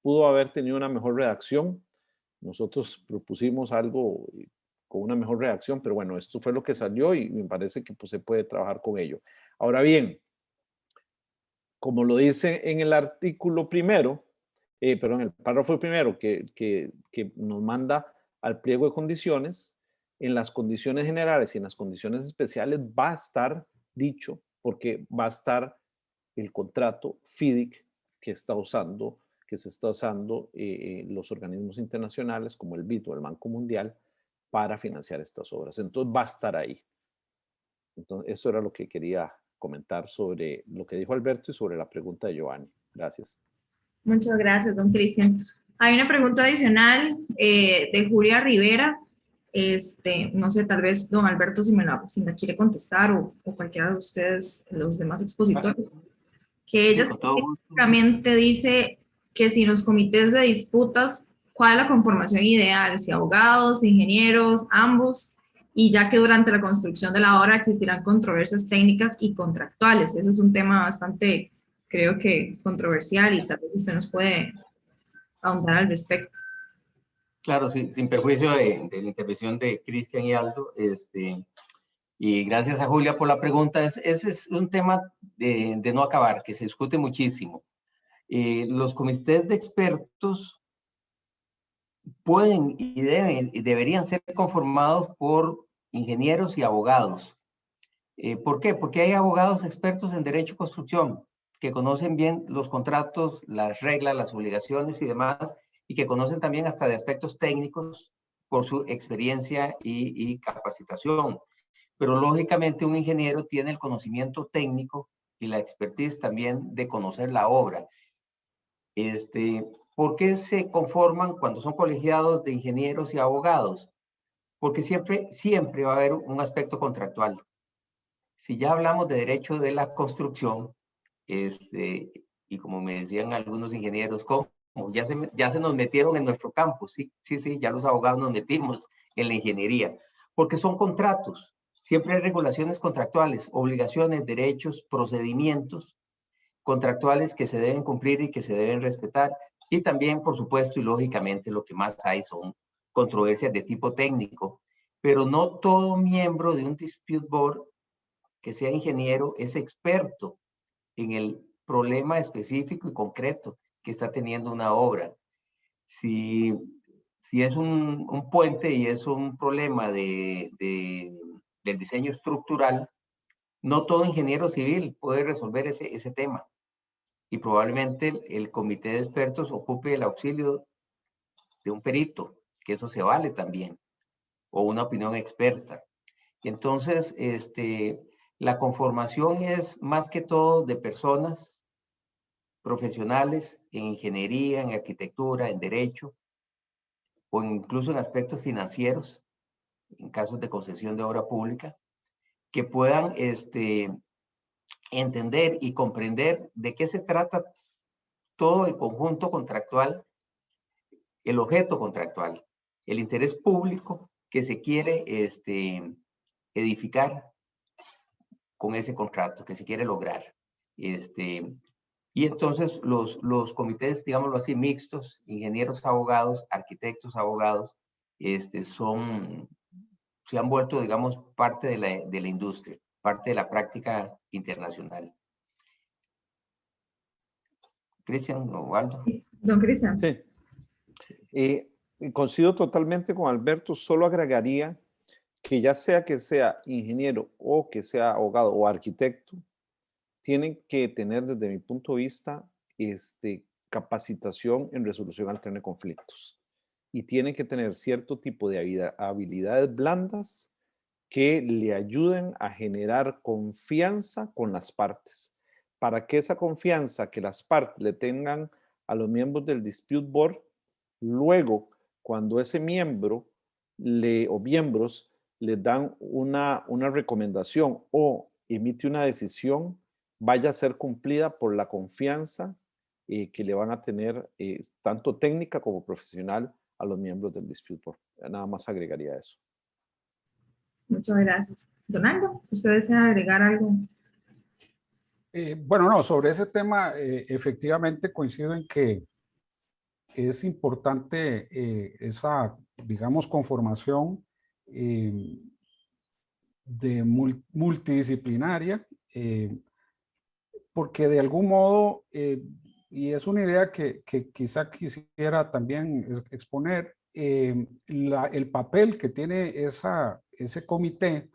pudo haber tenido una mejor redacción. Nosotros propusimos algo con una mejor redacción, pero bueno, esto fue lo que salió y me parece que pues, se puede trabajar con ello. Ahora bien, como lo dice en el artículo primero, perdón, el párrafo primero que nos manda al pliego de condiciones, en las condiciones generales y en las condiciones especiales va a estar dicho, porque va a estar el contrato FIDIC que se está usando los organismos internacionales como el BID o el Banco Mundial para financiar estas obras. Entonces va a estar ahí. Entonces eso era lo que quería comentar sobre lo que dijo Alberto y sobre la pregunta de Giovanni. Gracias. Muchas gracias, don Cristian. Hay una pregunta adicional de Julia Rivera. No sé, tal vez don Alberto si me la quiere contestar o cualquiera de ustedes, los demás expositores. Que ella específicamente dice que si en los comités de disputas, ¿cuál es la conformación ideal? Si abogados, ingenieros, ambos, y ya que durante la construcción de la obra existirán controversias técnicas y contractuales. Eso es un tema bastante, creo que, controversial y tal vez usted nos puede ahondar al respecto. Claro, sí, sin perjuicio de la intervención de Cristian y Aldo, y gracias a Julia por la pregunta. Ese es un tema de no acabar, que se discute muchísimo. Los comités de expertos pueden y deberían ser conformados por ingenieros y abogados. ¿Por qué? Porque hay abogados expertos en derecho de construcción que conocen bien los contratos, las reglas, las obligaciones y demás, y que conocen también hasta de aspectos técnicos por su experiencia y capacitación. Pero lógicamente un ingeniero tiene el conocimiento técnico y la expertise también de conocer la obra. ¿Por qué se conforman cuando son colegiados de ingenieros y abogados? Porque siempre va a haber un aspecto contractual. Si ya hablamos de derecho de la construcción, y como me decían algunos ingenieros, ¿cómo? Ya se nos metieron en nuestro campo. Sí, ya los abogados nos metimos en la ingeniería, porque son contratos. Siempre hay regulaciones contractuales, obligaciones, derechos, procedimientos contractuales que se deben cumplir y que se deben respetar. Y también, por supuesto, y lógicamente, lo que más hay son controversias de tipo técnico. Pero no todo miembro de un dispute board que sea ingeniero es experto en el problema específico y concreto que está teniendo una obra. Si es un puente y es un problema del diseño estructural, no todo ingeniero civil puede resolver ese tema. Y probablemente el comité de expertos ocupe el auxilio de un perito, que eso se vale también, o una opinión experta. Entonces, la conformación es más que todo de personas profesionales en ingeniería, en arquitectura, en derecho, o incluso en aspectos financieros, en casos de concesión de obra pública, que puedan entender y comprender de qué se trata todo el conjunto contractual, el objeto contractual, el interés público que se quiere edificar con ese contrato, que se quiere lograr. Y entonces los comités, digámoslo así, mixtos, ingenieros, abogados, arquitectos, abogados, se han vuelto, digamos, parte de la industria, parte de la práctica internacional. Cristian o Aldo. Don Cristian. Sí. Coincido totalmente con Alberto, solo agregaría que ya sea ingeniero o que sea abogado o arquitecto, tienen que tener desde mi punto de vista capacitación en resolución alterna de conflictos y tienen que tener cierto tipo de habilidades blandas que le ayuden a generar confianza con las partes, para que esa confianza que las partes le tengan a los miembros del Dispute Board, luego cuando ese miembro o miembros le dan una recomendación o emite una decisión, vaya a ser cumplida por la confianza que le van a tener tanto técnica como profesional a los miembros del Dispute Board. Nada más agregaría eso. Muchas gracias. Donaldo, ¿usted desea agregar algo? Bueno, no, sobre ese tema, efectivamente coincido en que es importante esa, digamos, conformación multidisciplinaria, porque de algún modo, y es una idea que quizá quisiera también exponer, el papel que tiene ese comité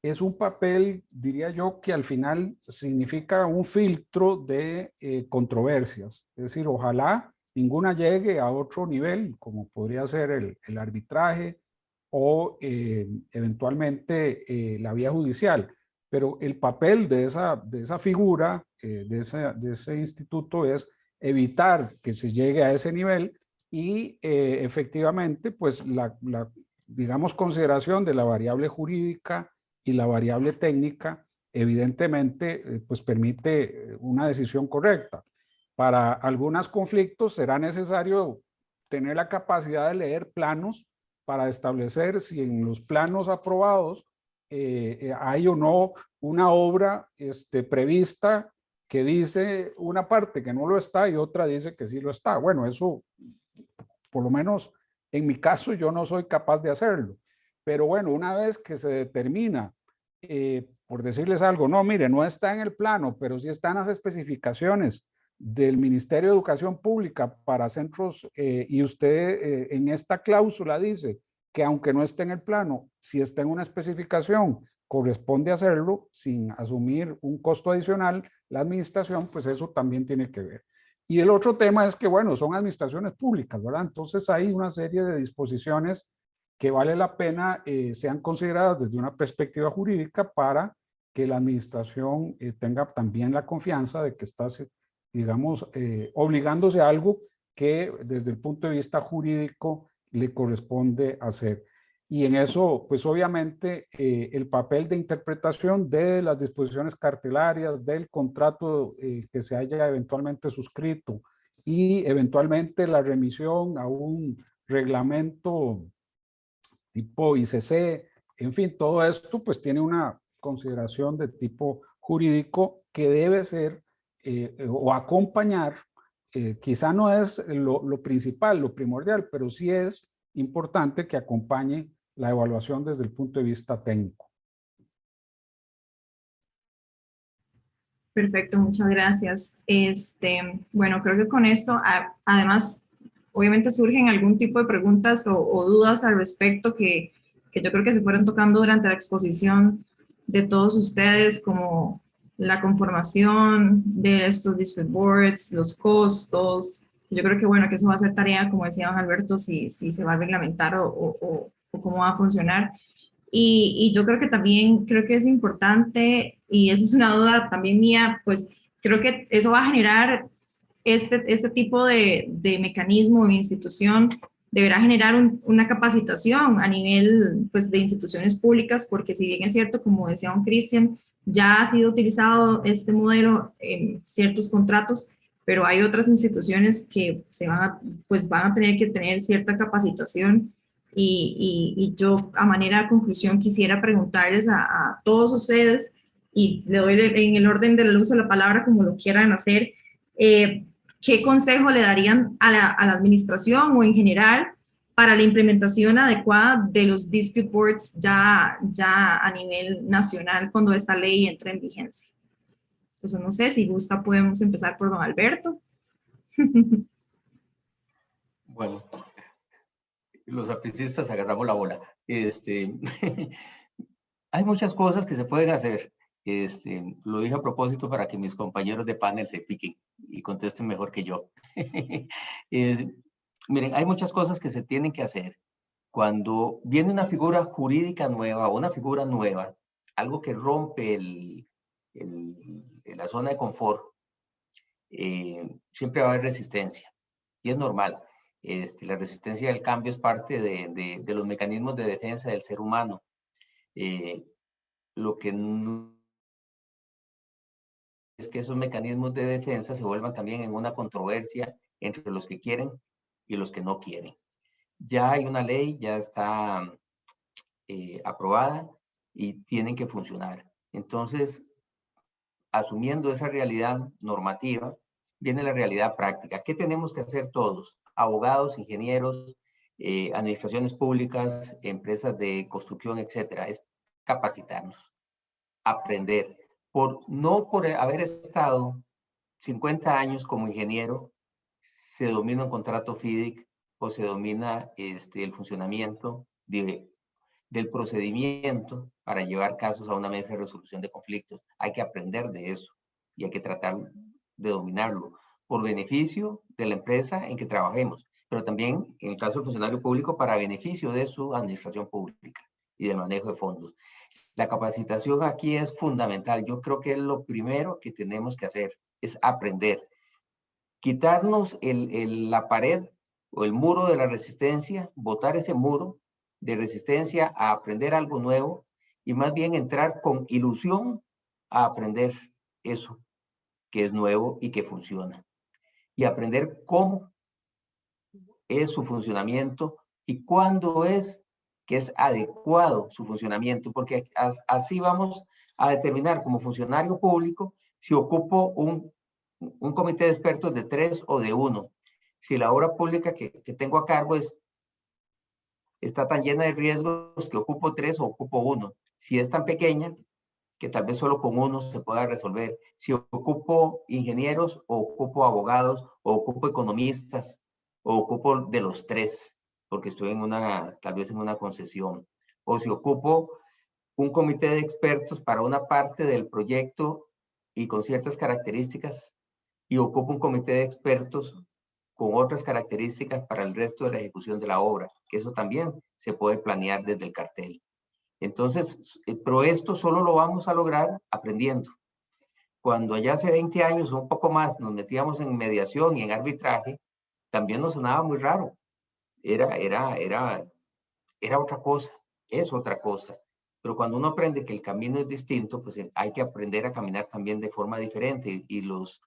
es un papel, diría yo, que al final significa un filtro de controversias. Es decir, ojalá ninguna llegue a otro nivel, como podría ser el arbitraje o eventualmente la vía judicial. Pero el papel de esa figura, de ese instituto, es evitar que se llegue a ese nivel y efectivamente, pues digamos, consideración de la variable jurídica y la variable técnica, evidentemente, pues permite una decisión correcta. Para algunos conflictos será necesario tener la capacidad de leer planos para establecer si en los planos aprobados hay o no una obra prevista que dice una parte que no lo está y otra dice que sí lo está. Bueno, eso, por lo menos en mi caso, yo no soy capaz de hacerlo. Pero bueno, una vez que se determina, por decirles algo, no, mire, no está en el plano, pero sí están las especificaciones del Ministerio de Educación Pública para centros, y usted en esta cláusula dice que aunque no esté en el plano, si está en una especificación, corresponde hacerlo sin asumir un costo adicional, la administración, pues eso también tiene que ver. Y el otro tema es que, bueno, son administraciones públicas, ¿verdad? Entonces hay una serie de disposiciones que vale la pena sean consideradas desde una perspectiva jurídica para que la administración tenga también la confianza de que está, digamos, obligándose a algo que desde el punto de vista jurídico le corresponde hacer. Y en eso, pues obviamente, el papel de interpretación de las disposiciones cartelarias, del contrato que se haya eventualmente suscrito y eventualmente la remisión a un reglamento tipo ICC, en fin, todo esto pues tiene una consideración de tipo jurídico que debe ser o acompañar, quizá no es lo principal, lo primordial, pero sí es importante que acompañe la evaluación desde el punto de vista técnico. Perfecto, muchas gracias. Bueno, creo que con esto, además, obviamente surgen algún tipo de preguntas o dudas al respecto que yo creo que se fueron tocando durante la exposición de todos ustedes, como la conformación de estos dispute boards, los costos. Yo creo que, bueno, que eso va a ser tarea, como decía don Alberto, si se va a reglamentar o cómo va a funcionar. Y yo creo que también, creo que es importante, y eso es una duda también mía, pues creo que eso va a generar este tipo de mecanismo o institución, deberá generar una capacitación a nivel pues, de instituciones públicas, porque si bien es cierto, como decía don Cristian, ya ha sido utilizado este modelo en ciertos contratos, pero hay otras instituciones que pues van a tener que tener cierta capacitación y yo a manera de conclusión quisiera preguntarles a todos ustedes, y le doy en el orden del uso de la palabra como lo quieran hacer, ¿qué consejo le darían a la administración o en general para la implementación adecuada de los dispute boards ya a nivel nacional cuando esta ley entre en vigencia? Entonces, no sé, si gusta podemos empezar por don Alberto. Bueno, los apicistas agarramos la bola. Hay muchas cosas que se pueden hacer. Lo dije a propósito para que mis compañeros de panel se piquen y contesten mejor que yo. Miren, hay muchas cosas que se tienen que hacer. Cuando viene una figura jurídica nueva o una figura nueva, algo que rompe la zona de confort, siempre va a haber resistencia. Y es normal. La resistencia del cambio es parte de los mecanismos de defensa del ser humano. Lo que no es que esos mecanismos de defensa se vuelvan también en una controversia entre los que quieren y los que no quieren. Ya hay una ley, ya está aprobada y tienen que funcionar. Entonces, asumiendo esa realidad normativa, viene la realidad práctica. ¿Qué tenemos que hacer todos? Abogados, ingenieros, administraciones públicas, empresas de construcción, etcétera. Es capacitarnos, aprender. No por haber estado 50 años como ingeniero, se domina un contrato FIDIC o se domina el funcionamiento del procedimiento para llevar casos a una mesa de resolución de conflictos. Hay que aprender de eso y hay que tratar de dominarlo por beneficio de la empresa en que trabajemos, pero también en el caso del funcionario público para beneficio de su administración pública y del manejo de fondos. La capacitación aquí es fundamental. Yo creo que es lo primero que tenemos que hacer, es aprender. Quitarnos la pared o el muro de la resistencia, botar ese muro de resistencia a aprender algo nuevo y más bien entrar con ilusión a aprender eso que es nuevo y que funciona. Y aprender cómo es su funcionamiento y cuándo es que es adecuado su funcionamiento, porque así vamos a determinar como funcionario público si ocupo un comité de expertos de 3 o de 1. Si la obra pública que tengo a cargo está tan llena de riesgos que ocupo 3 o ocupo 1. Si es tan pequeña, que tal vez solo con 1 se pueda resolver. Si ocupo ingenieros o ocupo abogados o ocupo economistas o ocupo de los 3, porque estoy tal vez en una concesión. O si ocupo un comité de expertos para una parte del proyecto y con ciertas características y ocupo un comité de expertos con otras características para el resto de la ejecución de la obra, que eso también se puede planear desde el cartel. Entonces, pero esto solo lo vamos a lograr aprendiendo. Cuando allá hace 20 años o un poco más nos metíamos en mediación y en arbitraje, también nos sonaba muy raro. Era otra cosa, es otra cosa. Pero cuando uno aprende que el camino es distinto, pues hay que aprender a caminar también de forma diferente. Y los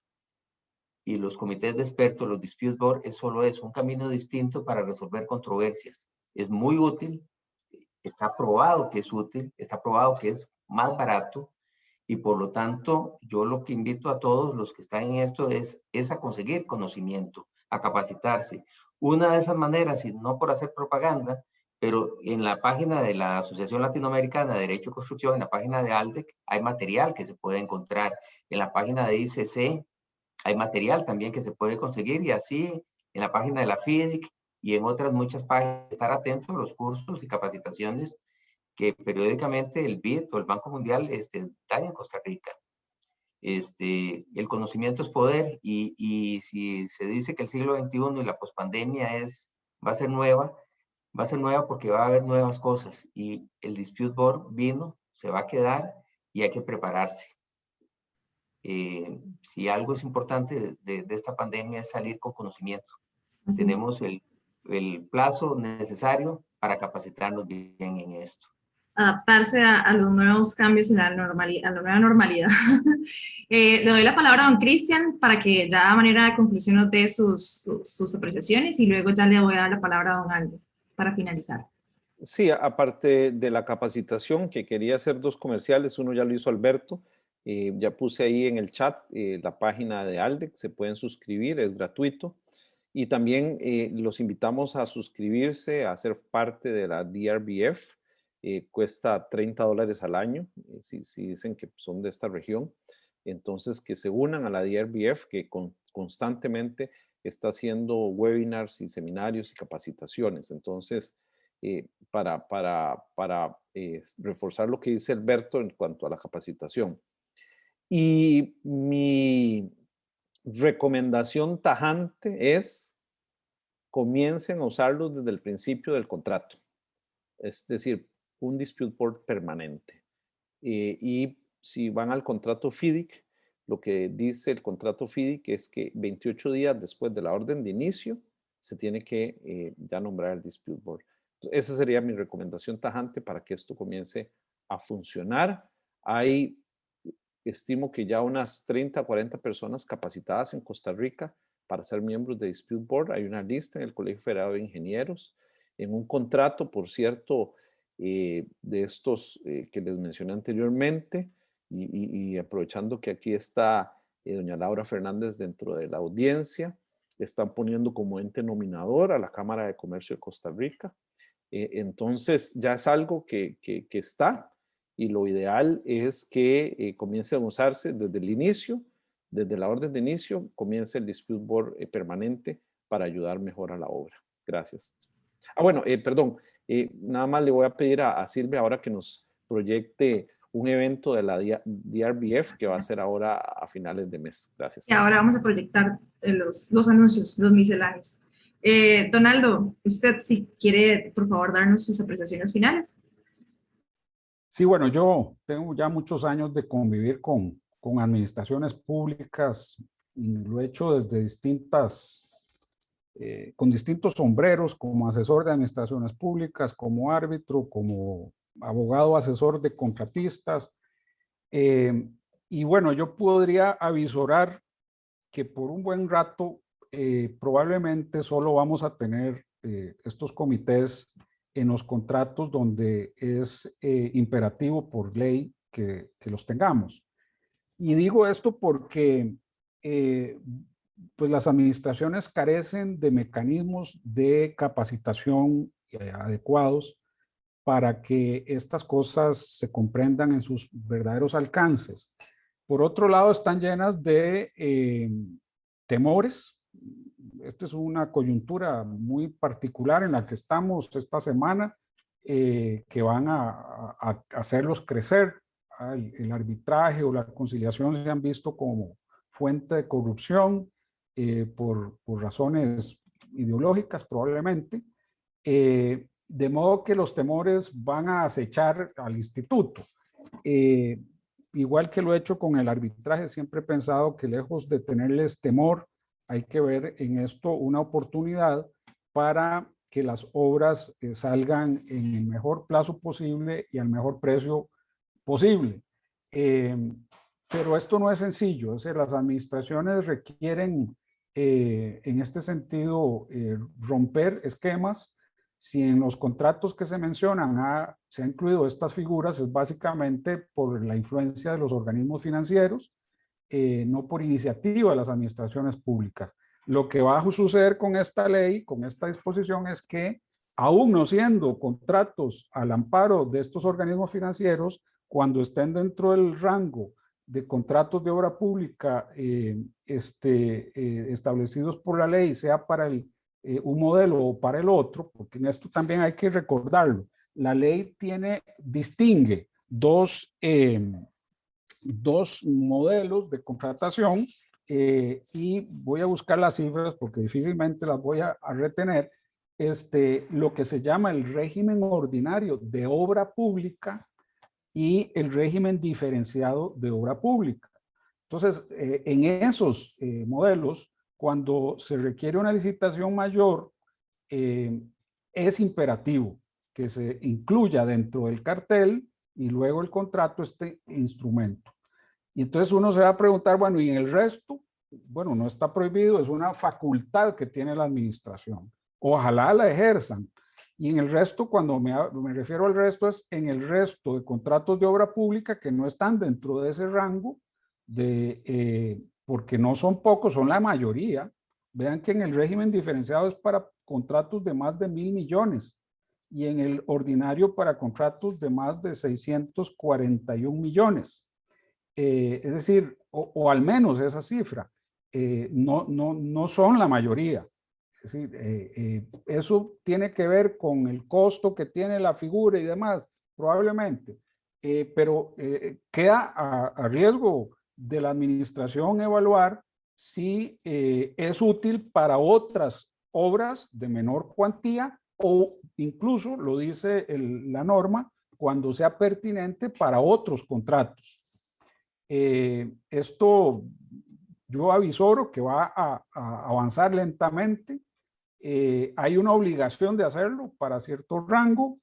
comités de expertos, los dispute board, es solo eso, un camino distinto para resolver controversias. Es muy útil, está probado que es útil, está probado que es más barato y por lo tanto yo lo que invito a todos los que están en esto es a conseguir conocimiento, a capacitarse. Una de esas maneras, y no por hacer propaganda, pero en la página de la Asociación Latinoamericana de Derecho de Construcción, en la página de ALDEC, hay material que se puede encontrar. En la página de ICC hay material también que se puede conseguir, y así en la página de la FIDIC y en otras muchas páginas, estar atentos a los cursos y capacitaciones que periódicamente el BID o el Banco Mundial da en Costa Rica. El conocimiento es poder, y si se dice que el siglo XXI y la pospandemia va a ser nueva porque va a haber nuevas cosas, y el Dispute Board vino, se va a quedar, y hay que prepararse. Si algo es importante de esta pandemia es salir con conocimiento. Así. Tenemos el plazo necesario para capacitarnos bien en esto. Adaptarse a los nuevos cambios en la normalidad, a la nueva normalidad. Le doy la palabra a don Cristian para que ya a manera de conclusión nos dé sus apreciaciones, y luego ya le voy a dar la palabra a don Aldo para finalizar. Sí, aparte de la capacitación, que quería hacer dos comerciales, uno ya lo hizo Alberto, ya puse ahí en el chat la página de ALDEC, se pueden suscribir, es gratuito, y también los invitamos a suscribirse, a ser parte de la DRBF, cuesta $30 al año, si dicen que son de esta región, entonces que se unan a la DRBF, que constantemente está haciendo webinars y seminarios y capacitaciones. Entonces, para reforzar lo que dice Alberto en cuanto a la capacitación. Y mi recomendación tajante es: comiencen a usarlos desde el principio del contrato. Es decir, un dispute board permanente. Y si van al contrato FIDIC, lo que dice el contrato FIDIC es que 28 días después de la orden de inicio se tiene que ya nombrar el dispute board. Entonces, esa sería mi recomendación tajante para que esto comience a funcionar. Estimo que ya unas 30 a 40 personas capacitadas en Costa Rica para ser miembros de Dispute Board. Hay una lista en el Colegio Federal de Ingenieros, en un contrato, por cierto, de estos que les mencioné anteriormente, y aprovechando que aquí está doña Laura Fernández dentro de la audiencia, están poniendo como ente nominador a la Cámara de Comercio de Costa Rica. Entonces ya es algo que está, y lo ideal es que comience a usarse desde el inicio, desde la orden de inicio, comience el Dispute Board permanente para ayudar mejor a la obra. Gracias. Bueno, perdón, nada más le voy a pedir a Silvia ahora que nos proyecte un evento de la DRBF que va a ser ahora a finales de mes. Gracias. Y ahora vamos a proyectar los anuncios, los misceláneos. Donaldo, usted si quiere, por favor, darnos sus apreciaciones finales. Sí, bueno, yo tengo ya muchos años de convivir con administraciones públicas, y lo he hecho desde con distintos sombreros, como asesor de administraciones públicas, como árbitro, como abogado asesor de contratistas. Y bueno, yo podría avisorar que por un buen rato probablemente solo vamos a tener estos comités en los contratos donde es imperativo por ley que los tengamos. Y digo esto porque pues las administraciones carecen de mecanismos de capacitación adecuados para que estas cosas se comprendan en sus verdaderos alcances. Por otro lado, están llenas de temores. Esta es una coyuntura muy particular en la que estamos esta semana, que van a hacerlos crecer. El arbitraje o la conciliación se han visto como fuente de corrupción por razones ideológicas probablemente, de modo que los temores van a acechar al instituto. Igual que lo he hecho con el arbitraje, siempre he pensado que lejos de tenerles temor, hay que ver en esto una oportunidad para que las obras salgan en el mejor plazo posible y al mejor precio posible. Pero esto no es sencillo, es decir, las administraciones requieren en este sentido romper esquemas. Si en los contratos que se mencionan se han incluido estas figuras, es básicamente por la influencia de los organismos financieros, no por iniciativa de las administraciones públicas. Lo que va a suceder con esta ley, con esta disposición, es que aún no siendo contratos al amparo de estos organismos financieros, cuando estén dentro del rango de contratos de obra pública establecidos por la ley, sea para un modelo o para el otro, porque en esto también hay que recordarlo, la ley distingue dos modelos de contratación y voy a buscar las cifras porque difícilmente las voy a retener. Lo que se llama el régimen ordinario de obra pública y el régimen diferenciado de obra pública. Entonces, en esos modelos, cuando se requiere una licitación mayor, es imperativo que se incluya dentro del cartel y luego el contrato este instrumento. Y entonces uno se va a preguntar, bueno, ¿y en el resto? Bueno, no está prohibido, es una facultad que tiene la administración. Ojalá la ejerzan. Y en el resto, cuando me refiero al resto, es en el resto de contratos de obra pública que no están dentro de ese rango, porque no son pocos, son la mayoría. Vean que en el régimen diferenciado es para contratos de más de 1.000 millones y en el ordinario para contratos de más de 641 millones. Es decir, o al menos esa cifra, no son la mayoría. Es decir, eso tiene que ver con el costo que tiene la figura y demás, probablemente, pero queda a riesgo de la administración evaluar si es útil para otras obras de menor cuantía o incluso, lo dice la norma, cuando sea pertinente para otros contratos. Esto yo avisoro que va a avanzar lentamente. Hay una obligación de hacerlo para cierto rango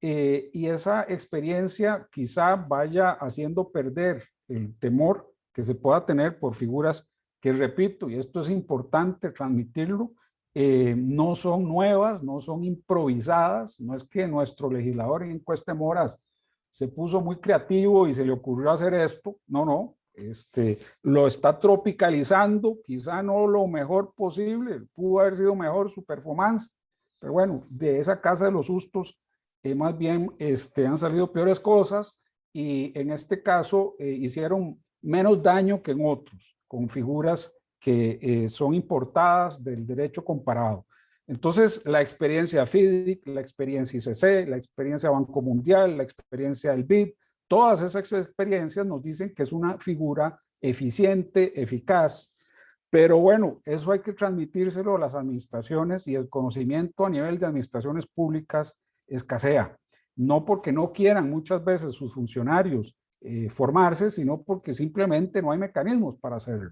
y esa experiencia quizá vaya haciendo perder el temor que se pueda tener por figuras que, repito, y esto es importante transmitirlo, no son nuevas, no son improvisadas, no es que nuestro legislador en encuesta de moras se puso muy creativo y se le ocurrió hacer esto, no, lo está tropicalizando, quizá no lo mejor posible, pudo haber sido mejor su performance, pero bueno, de esa casa de los sustos, más bien han salido peores cosas y en este caso hicieron menos daño que en otros, con figuras que son importadas del derecho comparado. Entonces, la experiencia FIDIC, la experiencia ICC, la experiencia Banco Mundial, la experiencia del BID, todas esas experiencias nos dicen que es una figura eficiente, eficaz, pero bueno, eso hay que transmitírselo a las administraciones y el conocimiento a nivel de administraciones públicas escasea. No porque no quieran muchas veces sus funcionarios formarse, sino porque simplemente no hay mecanismos para hacerlo.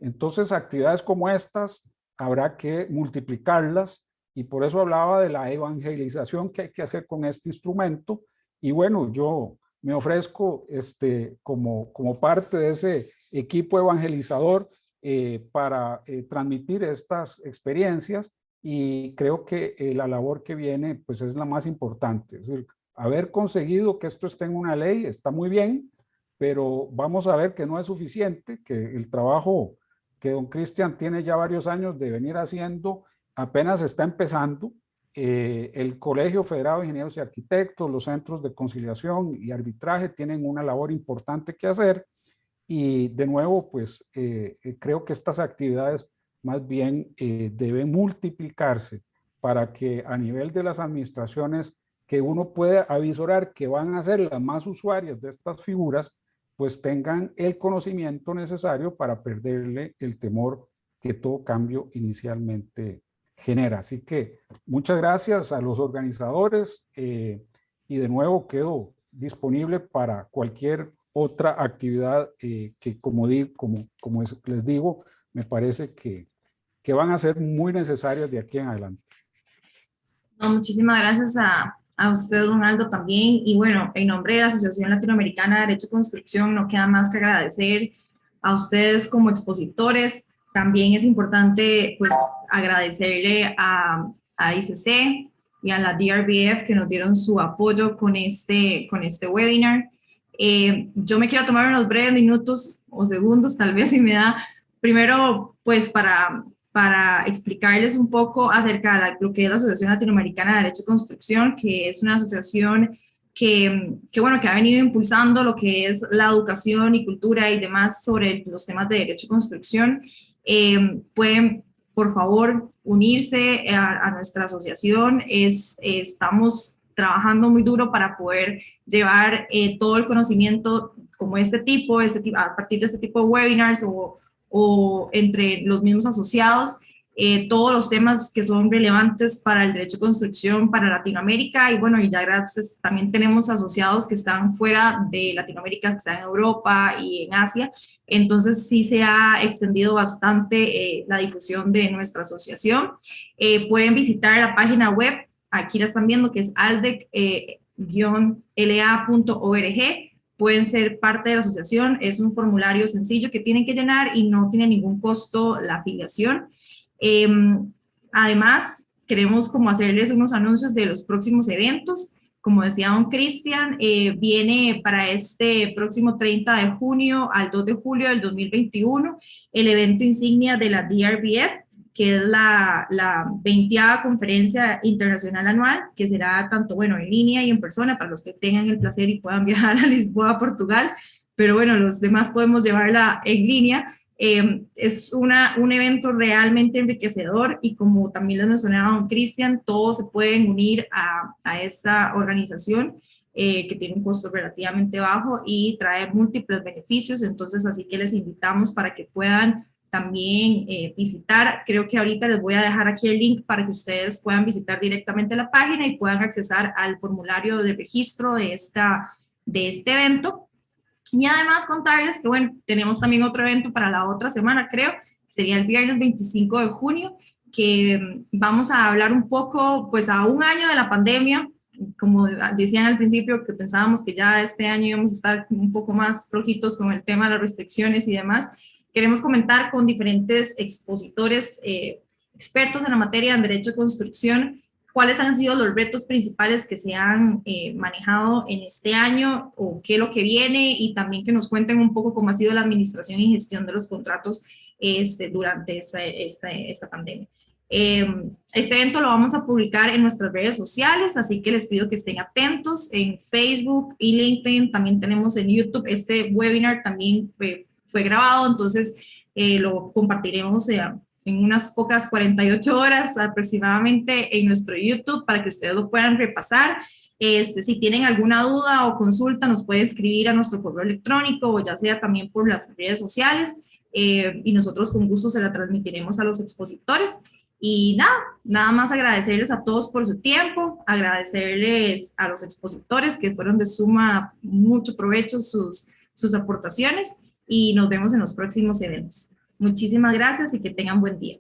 Entonces, actividades como estas habrá que multiplicarlas y por eso hablaba de la evangelización que hay que hacer con este instrumento. Y bueno, yo me ofrezco como parte de ese equipo evangelizador para transmitir estas experiencias y creo que la labor que viene pues es la más importante. Es decir, haber conseguido que esto esté en una ley está muy bien, pero vamos a ver que no es suficiente, que el trabajo que don Cristian tiene ya varios años de venir haciendo apenas está empezando. El Colegio Federado de Ingenieros y Arquitectos, los centros de conciliación y arbitraje tienen una labor importante que hacer y de nuevo pues creo que estas actividades más bien deben multiplicarse para que a nivel de las administraciones que uno pueda avisorar que van a ser las más usuarias de estas figuras, pues tengan el conocimiento necesario para perderle el temor que todo cambio inicialmente genera. Así que muchas gracias a los organizadores y de nuevo quedo disponible para cualquier otra actividad que como les digo, me parece que van a ser muy necesarias de aquí en adelante. No, muchísimas gracias a usted, don Aldo, también. Y bueno, en nombre de la Asociación Latinoamericana de Derecho de Construcción, no queda más que agradecer a ustedes como expositores. También es importante, pues, agradecerle a ICC y a la DRBF que nos dieron su apoyo con este webinar. Yo me quiero tomar unos breves minutos o segundos, tal vez, si me da, primero, pues, para para explicarles un poco acerca de lo que es la Asociación Latinoamericana de Derecho y Construcción, que es una asociación que ha venido impulsando lo que es la educación y cultura y demás sobre los temas de derecho y construcción. Pueden, por favor, unirse a nuestra asociación. Estamos trabajando muy duro para poder llevar todo el conocimiento como este tipo, a partir de este tipo de webinars o entre los mismos asociados, todos los temas que son relevantes para el derecho de construcción para Latinoamérica. Y bueno, y ya gracias, también tenemos asociados que están fuera de Latinoamérica, que están en Europa y en Asia. Entonces sí se ha extendido bastante la difusión de nuestra asociación. Pueden visitar la página web, aquí la están viendo, que es aldec-la.org. Pueden ser parte de la asociación, es un formulario sencillo que tienen que llenar y no tiene ningún costo la afiliación. Además, queremos como hacerles unos anuncios de los próximos eventos. Como decía don Cristian, viene para este próximo 30 de junio al 2 de julio del 2021 el evento insignia de la DRBF, que es la 20ª conferencia internacional anual, que será tanto, bueno, en línea y en persona, para los que tengan el placer y puedan viajar a Lisboa, Portugal, pero bueno, los demás podemos llevarla en línea. Es un evento realmente enriquecedor y como también les mencionaba don Cristian, todos se pueden unir a esta organización que tiene un costo relativamente bajo y trae múltiples beneficios. Entonces así que les invitamos para que puedan también visitar. Creo que ahorita les voy a dejar aquí el link para que ustedes puedan visitar directamente la página y puedan accesar al formulario de registro de este evento. Y además contarles que, bueno, tenemos también otro evento para la otra semana, creo, sería el viernes 25 de junio, que vamos a hablar un poco, pues a un año de la pandemia, como decían al principio, que pensábamos que ya este año íbamos a estar un poco más flojitos con el tema de las restricciones y demás. Queremos comentar con diferentes expositores, expertos en la materia en derecho de construcción, cuáles han sido los retos principales que se han manejado en este año o qué es lo que viene, y también que nos cuenten un poco cómo ha sido la administración y gestión de los contratos durante esta pandemia. Este evento lo vamos a publicar en nuestras redes sociales, así que les pido que estén atentos en Facebook y LinkedIn. También tenemos en YouTube este webinar, también fue grabado, entonces lo compartiremos en unas pocas 48 horas aproximadamente en nuestro YouTube para que ustedes lo puedan repasar. Si tienen alguna duda o consulta, nos pueden escribir a nuestro correo electrónico o ya sea también por las redes sociales, y nosotros con gusto se la transmitiremos a los expositores. Y nada más agradecerles a todos por su tiempo, agradecerles a los expositores que fueron de mucho provecho sus aportaciones, y nos vemos en los próximos eventos. Muchísimas gracias y que tengan buen día.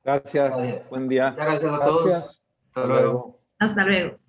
Gracias, buen día. Gracias a todos. Hasta luego. Hasta luego.